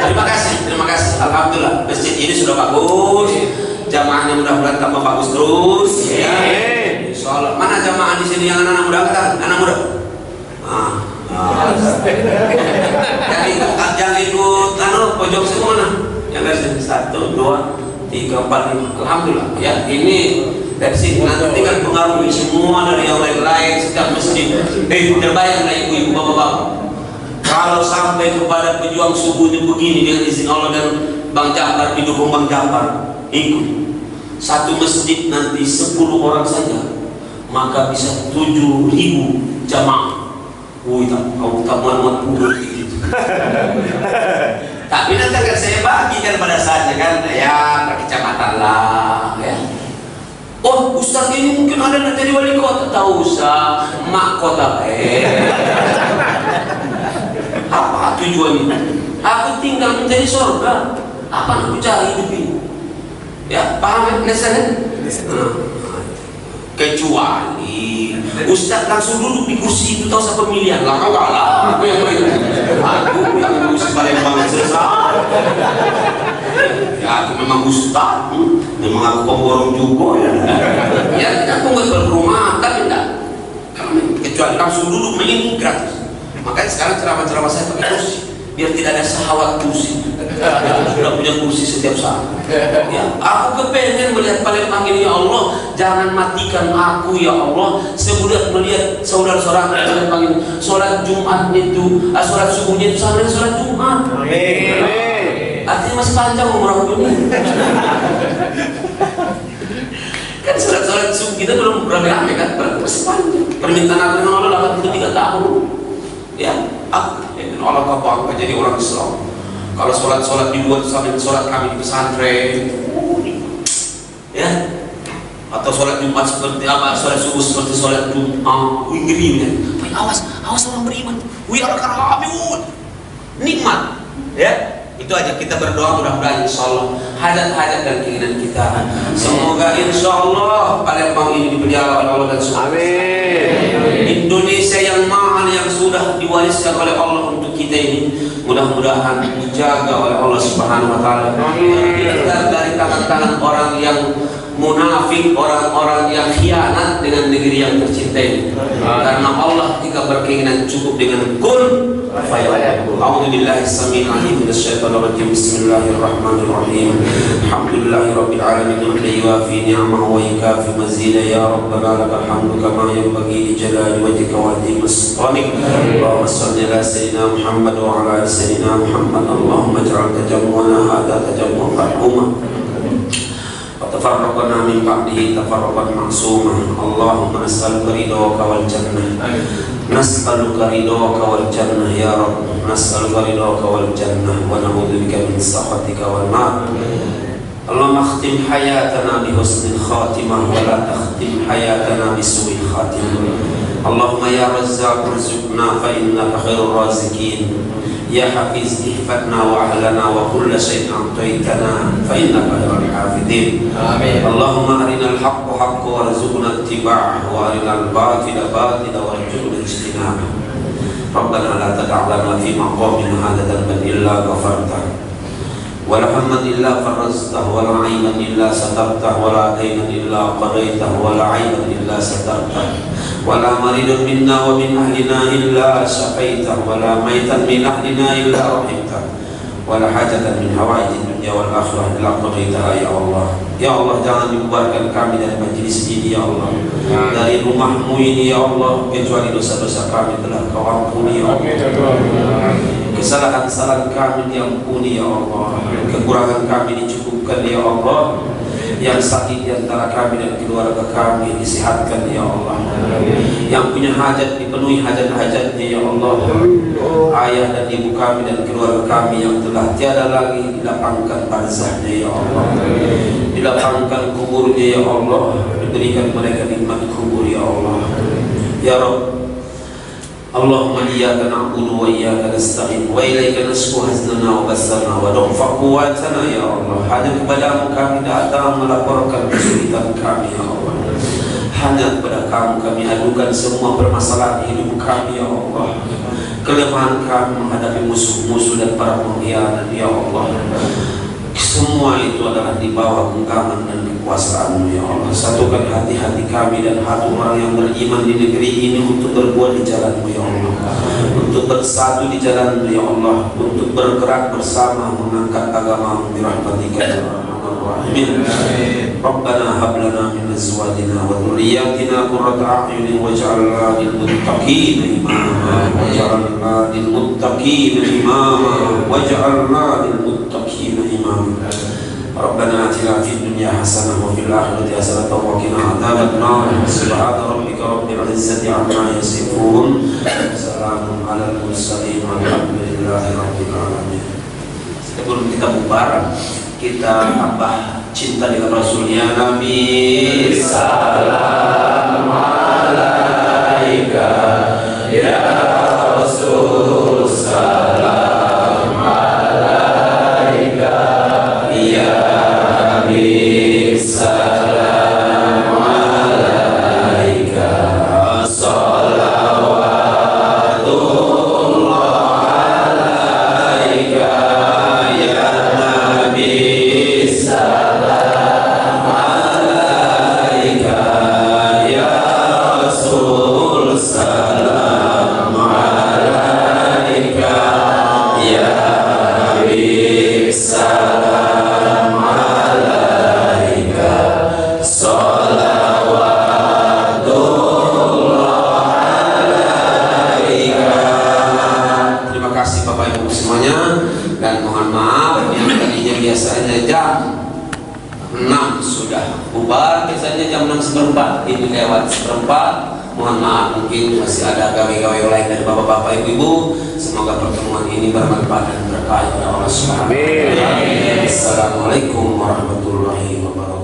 Terima kasih. Alhamdulillah, masjid ini sudah bagus. Jamaahnya mudah-mudahan tambah bagus terus. Ya. Insyaallah. Mana jamaah di sini yang anak-anak muda kata? Anak muda. Jangan ikut pojok semua. Yang dari sini 1, 2, 3, 4, 5. Alhamdulillah. Ya, ini dari sini nanti tinggal pengaruhi semua dari yang lain-lain setiap masjid. Terbayanglah ibu-ibu bapak-bapak. Kalau sampai kepada pejuang subuh itu begini dengan izin Allah dan Bang Jafar didukung Bang Jafar ikut satu masjid nanti 10 orang saja maka bisa 7.000 jamaah. Wih tak muat puluh gitu. Tapi nanti akan saya bagikan pada saatnya kan ya per kecamatan lah ya. Oh Ustaz ini mungkin ada yang jadi wali kota, tak usah mak kota apa tujuannya? Aku tinggal menjadi surga. Apa aku cari hidup ini? Ya, paham kan? Kecuali Ustaz langsung duduk di kursi itu tahu saya pemilihan lah, kau kalah. Aku yang main, aku yang kursi Palembang selesai. Ya, aku memang Ustaz, memang aku pemborong juga ya. Ya, aku nggak berperumahan, tapi enggak. Kecuali langsung duduk main gratis. Makanya sekarang ceramah-ceramah saya pakai kursi, biar tidak ada sahwat kursi. Sudah punya kursi setiap saat. Ya, aku kepengen melihat Palembang ini ya Allah. Jangan matikan aku ya Allah. Sebudak melihat saudara-saudara Palembang ini sholat Jumat itu, sholat subuhnya itu sama dengan sholat Jumat. Amin. Artinya masih panjang umur aku ini. Kan sholat subuh kita belum rame-rame kan, masih panjang. Permintaan aku dengan Allah 83 tahun. Ya, aku dengan Allah kapal jadi orang Islam. Kalau sholat di luar sama dengan sholat kami di pesantren, ya, atau sholat Jumat seperti apa, sholat subuh seperti sholat Jumat, ngerinya. Awas orang beriman, akan kami, nikmat, ya. Itu aja kita berdoa mudah-mudahan insya Allah hajat-hajat dan keinginan kita. Semoga insya Allah Palembang ini dipelihara oleh Allah dan Subhanahu. Amin. Indonesia yang mahal yang sudah diwariskan oleh Allah untuk kita ini mudah-mudahan dijaga oleh Allah Subhanahu Wa Taala. Dihindarkan dari tangan-tangan orang yang munafik, orang-orang yang khianat dengan negeri yang tercinta ini. Karena Allah jika berkeinginan cukup dengan kun fayakun. A'udzubillahi samil alim minasyaitonir rajim. Bismillahirrahmanirrahim. Alhamdulillahirabbil alamin hamdan yuwafi ni'amahu wa yukafi mazidah. Ya rabbana lakal hamdu kama yanbaghi li jalali wajhika wa 'azimi sultanik. Allahumma shalli ala sayyidina Muhammad wa ala ali sayyidina Muhammad. Allahumma ij'al tajammu'ana hadha tajammu'an marhuma. Tafarraqna min ba'dihi tafarraqan ma'suma. Allahumma nas'aluka ridhaka wal jannah. Nas'aluka ridhaka wal jannah ya Rabb. Nas'aluka ridhaka wal jannah wa na'udzubika min sakhatika wal nar. Allahumma akhtim hayatana bi husnil khatimah wa la takhtim hayatana bi su'il khatimah. Allahumma ya Razzaq irzuqna fa innaka khairur raziqin. Ya Hafiz ihfadna wa ahlana wa kulla syai'in a'taitana fa innaka khairul hafidin. Amin. Allahumma arinal haqqa haqqa warzuqna ittiba'ahu wa arinal batila batila warzuqna ijtinabah. Rabbana la tad'a lana fi maqamina hadha dhanban illa ghafartahu wa la hamman illa farajtahu wa la 'ayban illa satartahu wa la daynan illa qadaytahu wa la 'ayban illa satartahu ولا مريض منا ومن أهلنا إلا شفيته ولا ميتا من أهلنا إلا رحمته ولا حاجة من حوائج الدنيا والآخرة إلا قضيتها يا الله. Ya Allah, jangan dibubarkan kami dari majelis ini ya Allah, dari rumahmu ini ya Allah, kecuali dosa-dosa kami telah Kau ampuni ya Allah. Kesalahan-kesalahan kami diampuni ya Allah, kekurangan kami dicukupkan ya Allah. Yang sakit di antara kami dan keluarga kami disehatkan ya Allah. Yang punya hajat dipenuhi hajat-hajatnya ya Allah. Ayah dan ibu kami dan keluarga kami yang telah tiada lagi dilapangkan barzahnya ya Allah, dilapangkan kuburnya ya Allah, diberikan mereka nikmat kubur ya Allah. Ya Rabb, Allahumma iyyaka na'budu wa iyyaka nasta'in wa ilaika nasku haznana wa basarna wa du'fa quwwatana ya Allah. Hanya kepadamu kami datang melaporkan kesulitan kami ya Allah. Hanya kepada Kamu kami adukan semua permasalahan hidup kami ya Allah. Kelemahan kami menghadapi musuh-musuh dan para pengkhianat ya Allah. Semua itu adalah di bawah genggaman dan kekuasaan-Mu ya Allah. Satukan hati-hati kami dan hati orang yang beriman di negeri ini untuk berbuat di jalan-Mu ya Allah, untuk bersatu di jalan-Mu ya Allah, untuk bergerak bersama mengangkat agama-Mu bi rahmatika ya arhamar rahimin. Rabbana hab lana min azwajina wa dhurriyyatina qurrata a'yunin waj'alna lil muttaqina imama waj'alna lil muttaqina imama waj'alna lil muttaqina imama. Rabbana atina fid dunya hasanah wa fil akhirati hasanah wa qina adzaban nar. Subhana rabbika rabbil izzati amma yasifun. Salamun alal mursalin walhamdulillahi rabbil alamin. Sebelum kita bubar, kita tambah cinta dengan Rasulnya. Nabi salam alaika ya Rasul, salam alaika ya Nabi. Dan mohon maaf yang tadinya biasanya jam 6 sudah bubar, biasanya jam 6:15, ini lewat 1/4. Mohon maaf, mungkin masih ada gawe-gawe lain dari bapak-bapak ibu-ibu. Semoga pertemuan ini bermanfaat dan berkah kepada Allah Subhanahu wa taala. Assalamualaikum warahmatullahi wabarakatuh.